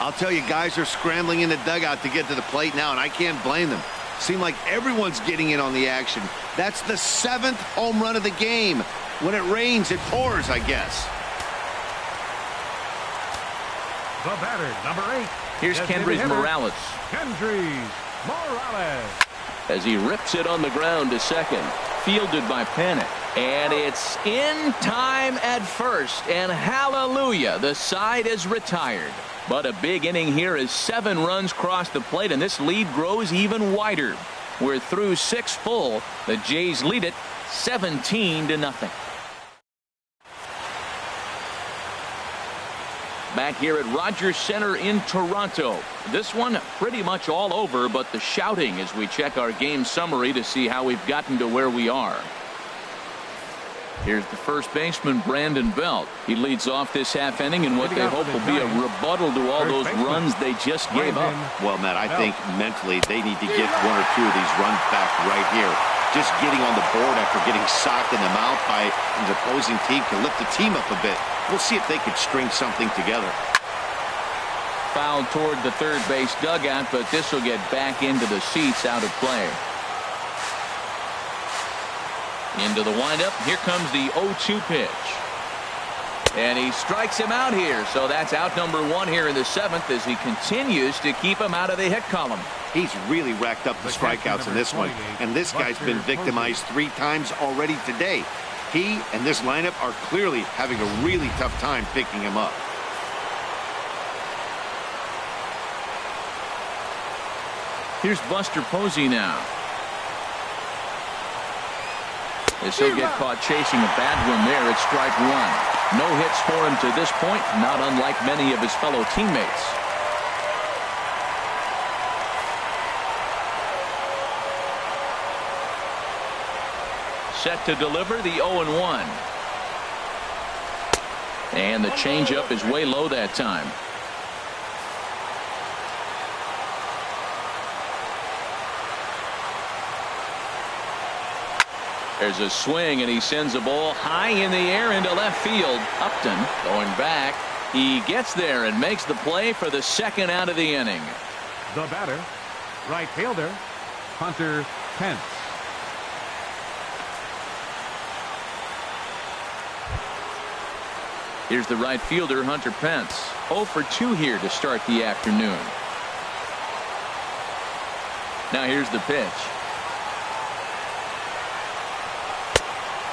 I'll tell you, guys are scrambling in the dugout to get to the plate now, and I can't blame them. Seems like everyone's getting in on the action. That's the 7th home run of the game. When it rains, it pours, I guess. The batter, number 8. Here's Kendrys Morales. Kendrys Morales. As he rips it on the ground to second. Fielded by Panic. And it's in time at first. And hallelujah, the side is retired. But a big inning here as 7 runs cross the plate, and this lead grows even wider. We're through 6 full. The Jays lead it 17-0. Back here at Rogers Center in Toronto. This one pretty much all over, but the shouting as we check our game summary to see how we've gotten to where we are. Here's the first baseman, Brandon Belt. He leads off this half inning in what they hope will be a rebuttal to all those runs they just gave up. Well, Matt, I think mentally they need to get 1 or 2 of these runs back right here. Just getting on the board after getting socked in the mouth by the opposing team can lift the team up a bit. We'll see if they can string something together. fouled toward the third base dugout, but this will get back into the seats, out of play. Into the windup. Here comes the 0-2 pitch. And he strikes him out here. So that's out number 1 here in the 7th as he continues to keep him out of the hit column. He's really racked up the strikeouts in this one. And this guy's been victimized 3 times already today. He and this lineup are clearly having a really tough time picking him up. Here's Buster Posey now. As he'll get caught chasing a bad one there at strike 1. No hits for him to this point, not unlike many of his fellow teammates. Set to deliver the 0-1. And the changeup is way low that time. There's a swing, and he sends a ball high in the air into left field. Upton going back. He gets there and makes the play for the 2nd out of the inning. The batter, right fielder, Hunter Pence. Here's the right fielder, Hunter Pence. 0 for 2 here to start the afternoon. Now here's the pitch.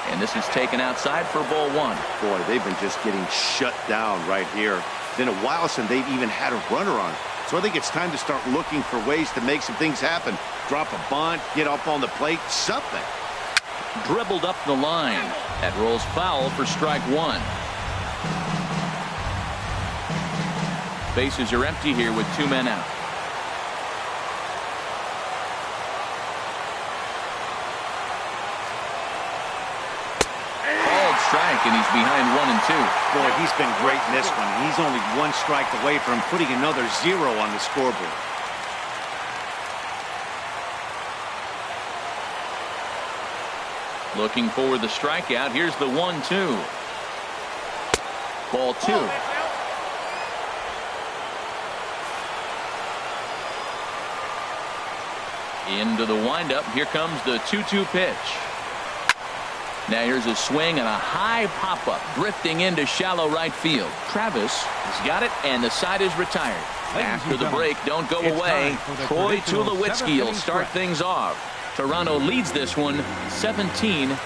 And this is taken outside for ball 1. Boy, they've been just getting shut down right here. Been a while since they've even had a runner on. So I think it's time to start looking for ways to make some things happen. Drop a bunt, get up on the plate, something. Dribbled up the line. That rolls foul for strike 1. Bases are empty here with 2 men out. Strike, and he's behind 1 and 2. Boy, he's been great in this one. He's only 1 strike away from putting another 0 on the scoreboard. Looking for the strikeout. Here's the 1-2. Ball 2. Into the windup. Here comes the 2-2 pitch. Now here's a swing and a high pop-up drifting into shallow right field. Travis has got it, and the side is retired. After the break, don't go away. Troy Tulowitzki will start things off. Toronto leads this one 17-0.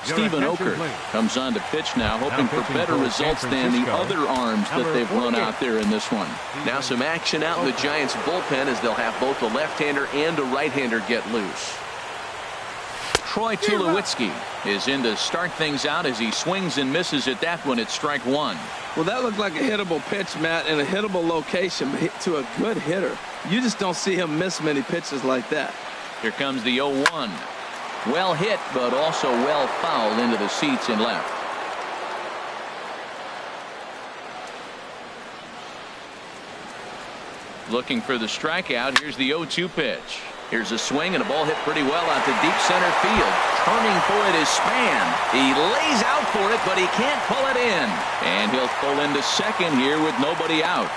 Stephen Oker comes on to pitch now, hoping for better results than the other arms that they've run out there in this one. Now some action out in the Giants bullpen as they'll have both a left-hander and a right-hander get loose. Troy Tulowitzki is in to start things out as he swings and misses at that one at strike 1. Well, that looked like a hittable pitch, Matt, in a hittable location to a good hitter. You just don't see him miss many pitches like that. Here comes the 0-1. Well hit, but also well fouled into the seats and left. Looking for the strikeout. Here's the 0-2 pitch. Here's a swing and a ball hit pretty well out to deep center field. Turning for it is Span. He lays out for it, but he can't pull it in. And he'll pull into second here with nobody out.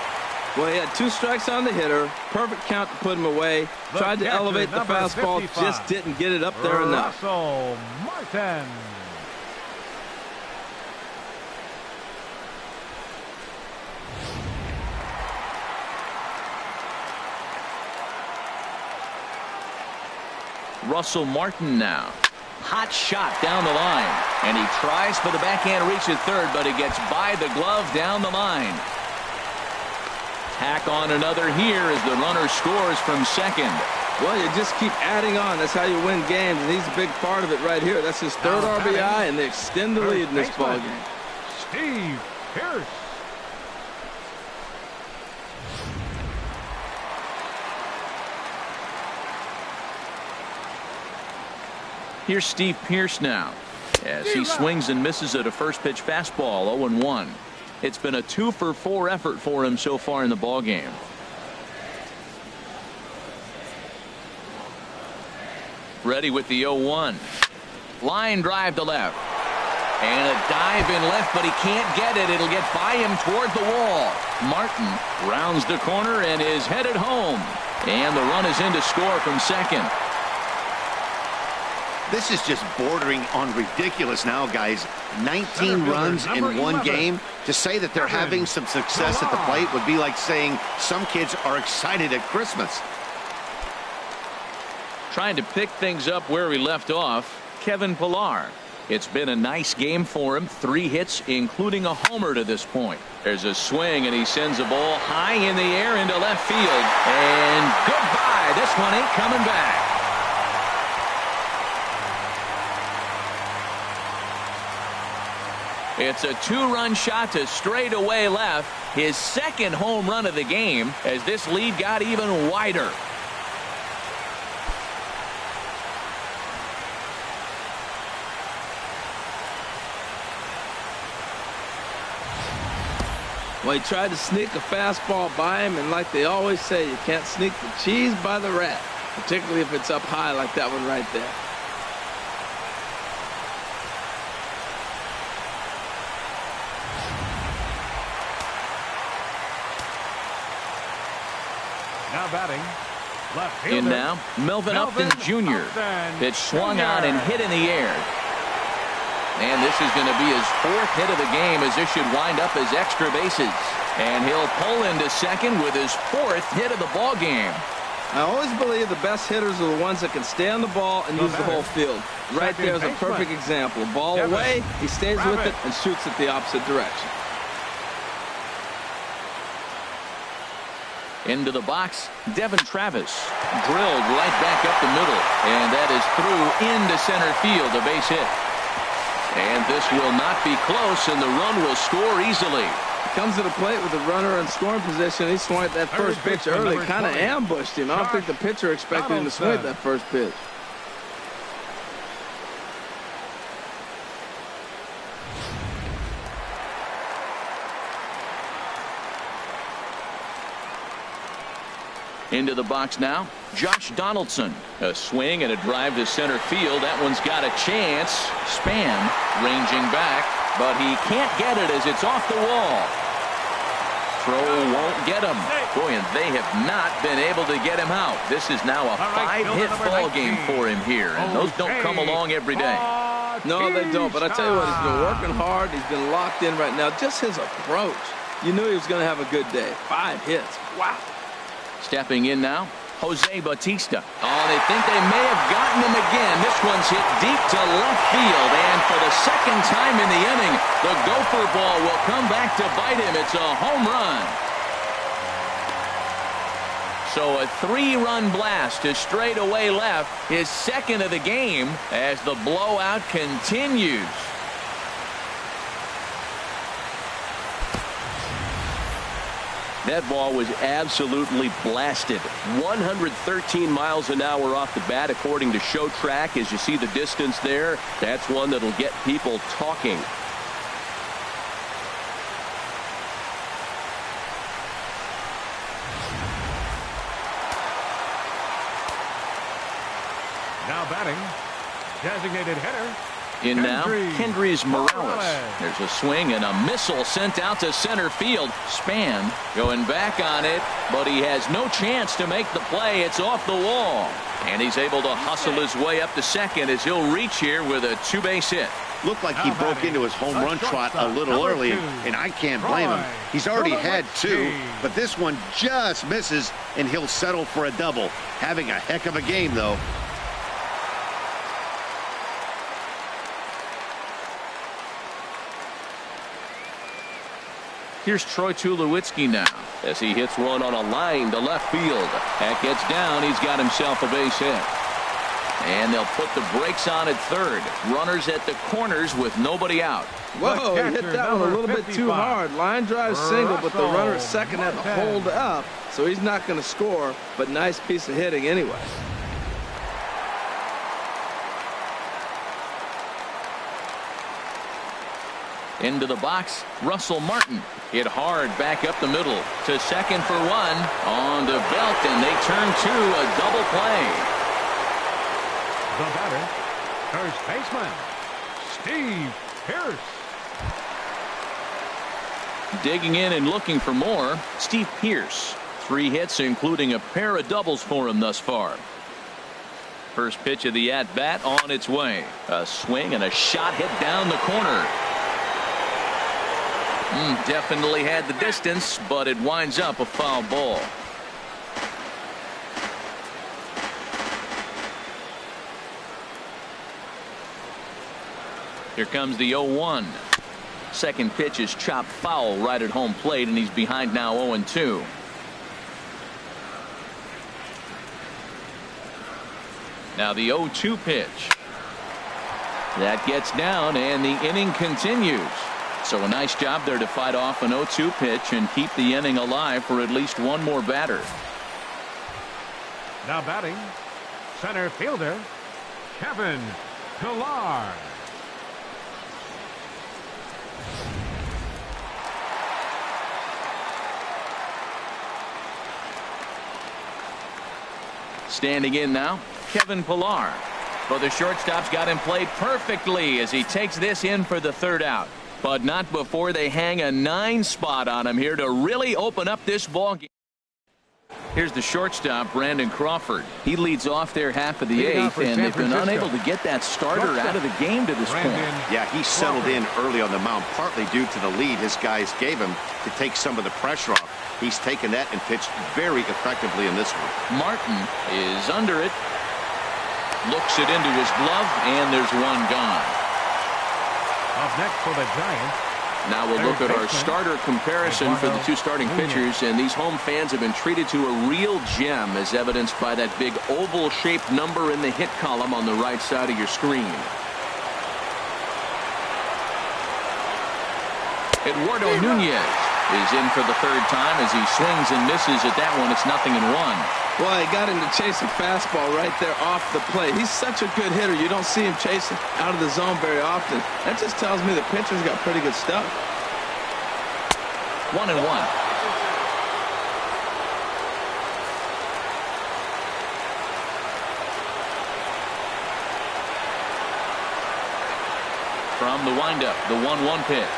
Well, he had 2 strikes on the hitter. Perfect count to put him away. Tried to elevate the fastball, just didn't get it up there enough. Russell Martin. Russell Martin now. Hot shot down the line. And he tries for the backhand reach at third, but he gets by the glove down the line. Tack on another here as the runner scores from second. Well, you just keep adding on. That's how you win games, and he's a big part of it right here. That's his 3rd RBI, and they extend the lead in this ballgame. Steve Pearce. Here's Steve Pearce now as he swings and misses at a first pitch fastball. 0-1. It's been a 2-for-4 effort for him so far in the ball game. Ready with the 0-1. Line drive to left. And a dive in left, but he can't get it. It'll get by him toward the wall. Martin rounds the corner and is headed home. And the run is in to score from second. This is just bordering on ridiculous now, guys. 19 runs in one game. To say that they're having some success at the plate would be like saying some kids are excited at Christmas. Trying to pick things up where we left off, Kevin Pillar. It's been a nice game for him. 3 hits, including a homer to this point. There's a swing, and he sends a ball high in the air into left field. And goodbye. This one ain't coming back. It's a 2-run shot to straightaway left. His second home run of the game as this lead got even wider. Well, he tried to sneak a fastball by him, and like they always say, you can't sneak the cheese by the rat, particularly if it's up high like that one right there. Now batting, left fielder. In now, Melvin Upton Jr. Pitch swung on and hit in the air. And this is going to be his 4th hit of the game, as this should wind up as extra bases. And he'll pull into second with his 4th hit of the ball game. I always believe the best hitters are the ones that can stay on the ball and use the whole field. Right there is a perfect example. Ball away, he stays with it and shoots it the opposite direction. Into the box, Devin Travis drilled right back up the middle, and that is through into center field, a base hit. And this will not be close, and the run will score easily. He comes to the plate with the runner in scoring position. He swung at that first pitch early, kind of ambushed him. I don't think the pitcher expected him to swing at that first pitch. Into the box now, Josh Donaldson. A swing and a drive to center field. That one's got a chance. Span ranging back, but he can't get it as it's off the wall. Throw won't get him. Boy, and they have not been able to get him out. This is now a 5-hit ball game for him here, and those don't come along every day. No, they don't, but I tell you what, he's been working hard. He's been locked in right now. Just his approach. You knew he was going to have a good day. 5 hits. Wow. Stepping in now, Jose Bautista. Oh, they think they may have gotten him again. This one's hit deep to left field, and for the second time in the inning, the gopher ball will come back to bite him. It's a home run. So a 3-run blast to straightaway left, his second of the game as the blowout continues. That ball was absolutely blasted. 113 miles an hour off the bat, according to Show Track. As you see the distance there, that's one that'll get people talking. Now batting, designated hitter. In now, Kendrys Morales. There's a swing and a missile sent out to center field. Span going back on it, but he has no chance to make the play. It's off the wall. And he's able to hustle his way up to second as he'll reach here with a 2-base hit. Looked like he broke into his home run trot a little early, and I can't blame him. He's already had 2, but this one just misses, and he'll settle for a double. Having a heck of a game, though. Here's Troy Tulowitzki now as he hits one on a line to left field. That gets down. He's got himself a base hit. And they'll put the brakes on at third. Runners at the corners with nobody out. Whoa, he hit that one a little bit too hard. Line drive single, but the runner at second had to hold up, so he's not going to score, but nice piece of hitting anyway. Into the box, Russell Martin. Hit hard back up the middle to second for 1. On to Belt, and they turn to a double play. The batter, first baseman, Steve Pierce. Digging in and looking for more, Steve Pierce. 3 hits, including a pair of doubles for him thus far. First pitch of the at-bat on its way. A swing and a shot hit down the corner. Definitely had the distance, but it winds up a foul ball. Here comes the 0-1. Second pitch is chopped foul right at home plate, and he's behind now 0-2. Now the 0-2 pitch. That gets down, and the inning continues. So a nice job there to fight off an 0-2 pitch and keep the inning alive for at least one more batter. Now batting, center fielder, Kevin Pillar. Standing in now, Kevin Pillar. Well, the shortstop's got him played perfectly as he takes this in for the third out. But not before they hang a 9 spot on him here to really open up this ball game. Here's the shortstop, Brandon Crawford. He leads off their half of the 8th, and they've been unable to get that starter out of the game to this point. Yeah, he settled in early on the mound, partly due to the lead his guys gave him to take some of the pressure off. He's taken that and pitched very effectively in this one. Martin is under it. Looks it into his glove, and there's one gone. Up next for the Giants. Now we'll look at our starter comparison for the 2 starting pitchers, and these home fans have been treated to a real gem, as evidenced by that big oval-shaped number in the hit column on the right side of your screen. Eduardo Nunez is in for the 3rd time as he swings and misses at that one. It's 0-1. Well, he got him to chase a fastball right there off the plate. He's such a good hitter. You don't see him chasing out of the zone very often. That just tells me the pitcher's got pretty good stuff. 1-1. From the windup, the 1-1 pitch.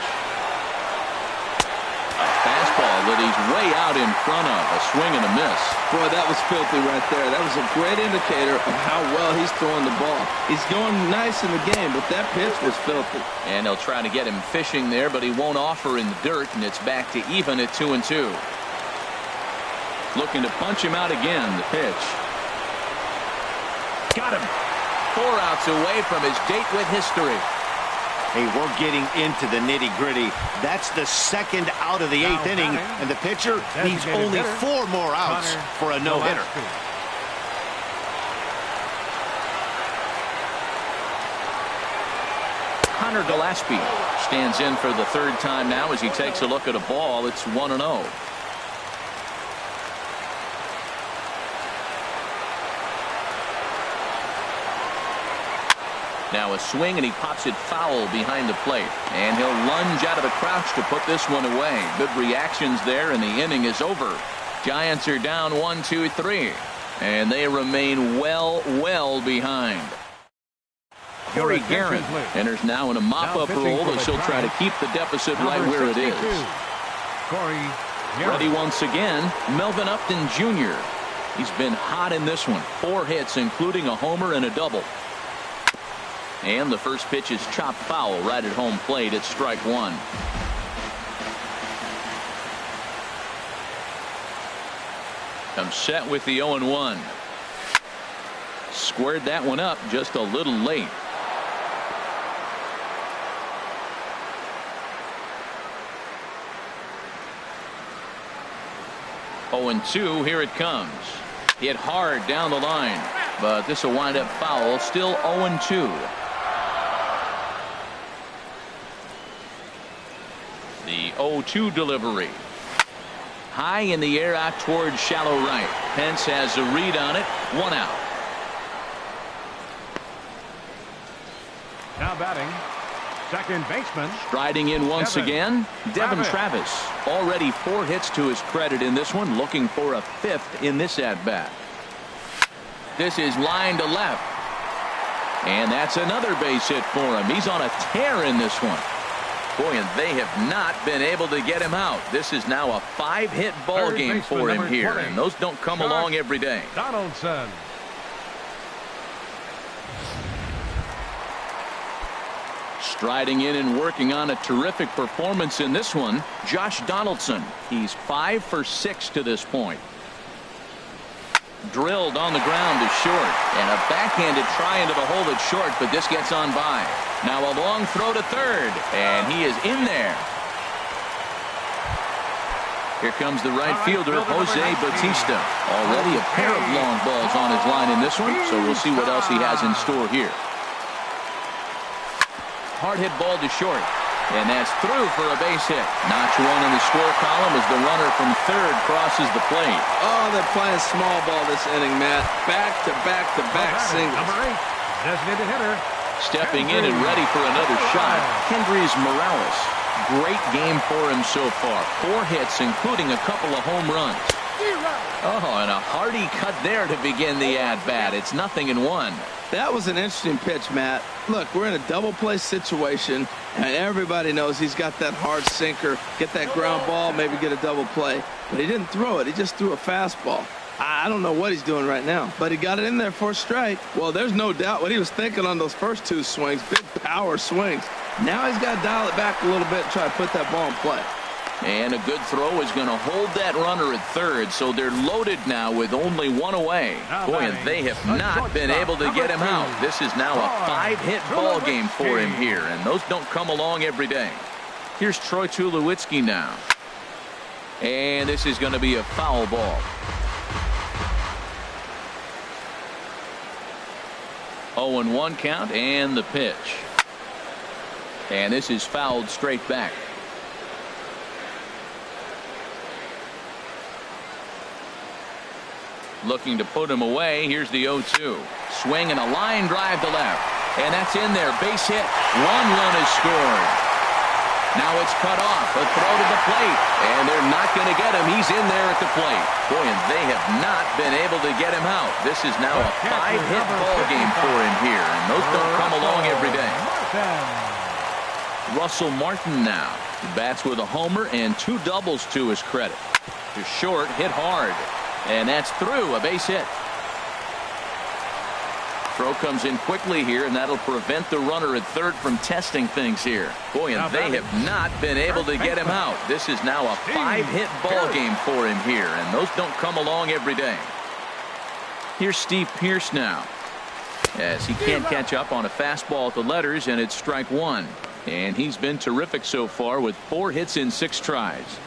A fastball that he's way out in front of. A swing and a miss. Boy, that was filthy right there. That was a great indicator of how well he's throwing the ball. He's going nice in the game, but that pitch was filthy. And they'll try to get him fishing there, but he won't offer in the dirt, and it's back to even at 2-2. Looking to punch him out again. The pitch. Got him. 4 outs away from his date with history. Hey, we're getting into the nitty-gritty. That's the 2nd out of the 8th inning, and the pitcher needs only 4 more outs for a no-hitter. Connor Gillespie stands in for the 3rd time now as he takes a look at a ball. It's 1-0. Now a swing, and he pops it foul behind the plate. And he'll lunge out of the crouch to put this one away. Good reactions there, and the inning is over. Giants are down 1-2-3. And they remain well behind. Corey Guerin enters now in a mop-up role as he'll try to keep the deficit right where it is. Ready once again, Melvin Upton Jr. He's been hot in this one. 4 hits, including a homer and a double. And the first pitch is chopped foul right at home plate. It's strike 1. Comes set with the 0-1. Squared that one up just a little late. Oh, and 2, here it comes. Hit hard down the line, but this will wind up foul. Still 0-2. The 0-2 delivery. High in the air out towards shallow right. Pence has a read on it. 1 out. Now batting, second baseman. Striding in once again, Devin Travis. Already 4 hits to his credit in this one. Looking for a 5th in this at-bat. This is line to left. And that's another base hit for him. He's on a tear in this one. Boy, and they have not been able to get him out. This is now a 5-hit ball game for him here, 20, and those don't come along every day. Donaldson. Striding in and working on a terrific performance in this one, Josh Donaldson. He's 5 for 6 to this point. Drilled on the ground to short, and a backhanded try into the hole that's short, but this gets on by. Now a long throw to third, and he is in there. Here comes the right fielder, Jose Bautista. Already a pair of long balls on his line in this one, so we'll see what else he has in store here. Hard hit ball to short, and that's through for a base hit. Notch one in the score column as the runner from third crosses the plate. Oh, they're playing small ball this inning, Matt. Back to back to back singles. Number 8, designated hitter. Stepping in and ready for another shot, Kendrys Morales. Great game for him so far. 4 hits, including a couple of home runs. Oh, and a hearty cut there to begin the at-bat. It's 0-1. That was an interesting pitch, Matt. Look, we're in a double play situation, and everybody knows he's got that hard sinker. Get that ground ball, maybe get a double play. But he didn't throw it. He just threw a fastball. I don't know what he's doing right now, but he got it in there for a strike. Well, there's no doubt what he was thinking on those first 2 swings. Big power swings. Now he's got to dial it back a little bit and try to put that ball in play. And a good throw is going to hold that runner at third, so they're loaded now with only 1 away. Boy, and they have not been able to get him out. This is now a 5-hit ball game for him here, and those don't come along every day. Here's Troy Tulowitzki now. And this is going to be a foul ball. 0-1 count, and the pitch. And this is fouled straight back. Looking to put him away. Here's the 0-2. Swing and a line drive to left. And that's in there. Base hit. 1 run is scored. Now it's cut off. A throw to the plate. And they're not going to get him. He's in there at the plate. Boy, and they have not been able to get him out. This is now a 5-hit ball game for him here. And those don't come along every day. Russell Martin now. He bats with a homer and 2 doubles to his credit. To short, hit hard. And that's through, a base hit. Throw comes in quickly here, and that'll prevent the runner at third from testing things here. Boy, and they have not been able to get him out. This is now a 5-hit ball game for him here, and those don't come along every day. Here's Steve Pearce now, as he can't catch up on a fastball at the letters, and it's strike 1. And he's been terrific so far with 4 hits in 6 tries.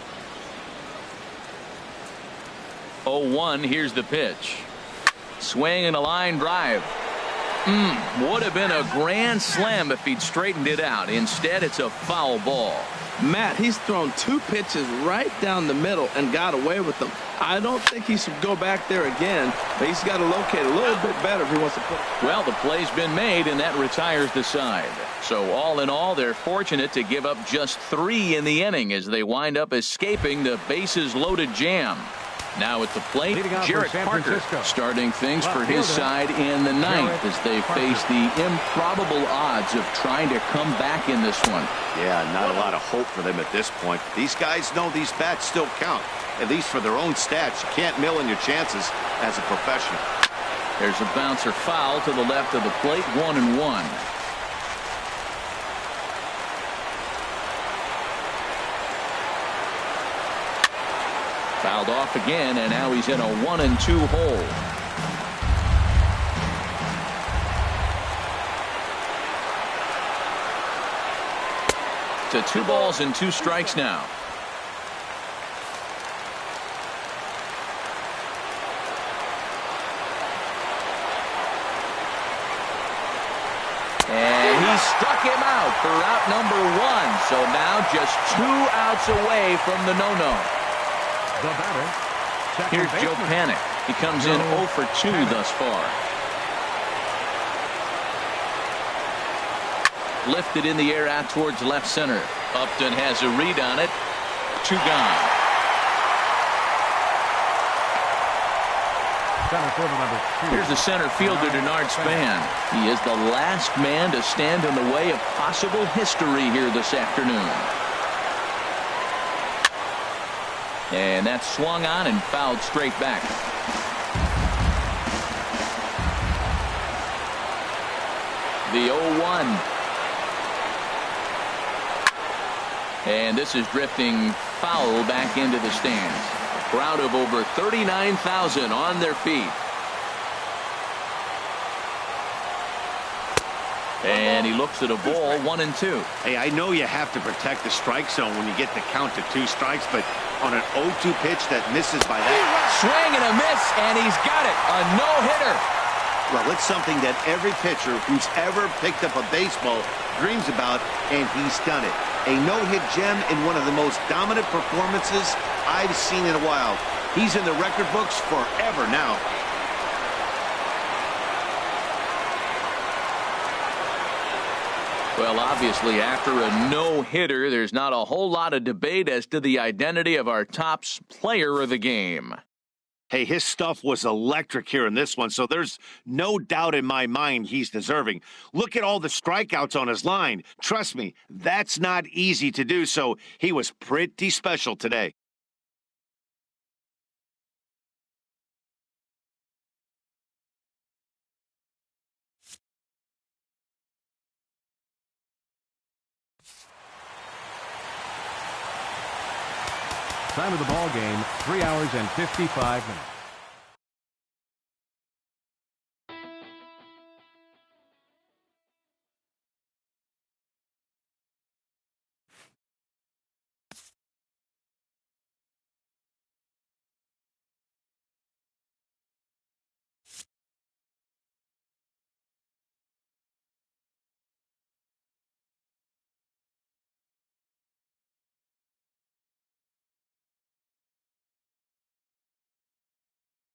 0-1, here's the pitch. Swing and a line drive. Would have been a grand slam if he'd straightened it out. Instead, it's a foul ball. Matt, he's thrown 2 pitches right down the middle and got away with them. I don't think he should go back there again, but he's got to locate a little bit better if he wants to put it. Well, the play's been made, and that retires the side. So all in all, they're fortunate to give up just 3 in the inning as they wind up escaping the bases-loaded jam. Now at the plate, Jarrett Parker starting things for his side in the 9th as they face the improbable odds of trying to come back in this one. Yeah, not a lot of hope for them at this point. These guys know these bats still count, at least for their own stats. You can't mill in your chances as a professional. There's a bouncer foul to the left of the plate, 1-1. Fouled off again, and now he's in a 1-2 hole. To 2 balls and 2 strikes now. And he struck him out for out number 1. So now just 2 outs away from the no-no. The batter. Here's Joe Panik. He comes in 0 for 2 thus far. Lifted in the air out towards left center. Upton has a read on it. 2 gone. Center fielder number 2. Here's the center fielder, Denard Span. He is the last man to stand in the way of possible history here this afternoon. And that's swung on and fouled straight back. The 0-1. And this is drifting foul back into the stands. A crowd of over 39,000 on their feet. And he looks at a ball, 1-2. Hey, I know you have to protect the strike zone when you get the count to 2 strikes, but on an 0-2 pitch that misses by that. Swing and a miss, and he's got it. A no-hitter. Well, it's something that every pitcher who's ever picked up a baseball dreams about, and he's done it. A no-hit gem in one of the most dominant performances I've seen in a while. He's in the record books forever now. Well, obviously, after a no-hitter, there's not a whole lot of debate as to the identity of our top player of the game. Hey, his stuff was electric here in this one, so there's no doubt in my mind he's deserving. Look at all the strikeouts on his line. Trust me, that's not easy to do, so he was pretty special today. Time of the ball game, 3 hours and 55 minutes.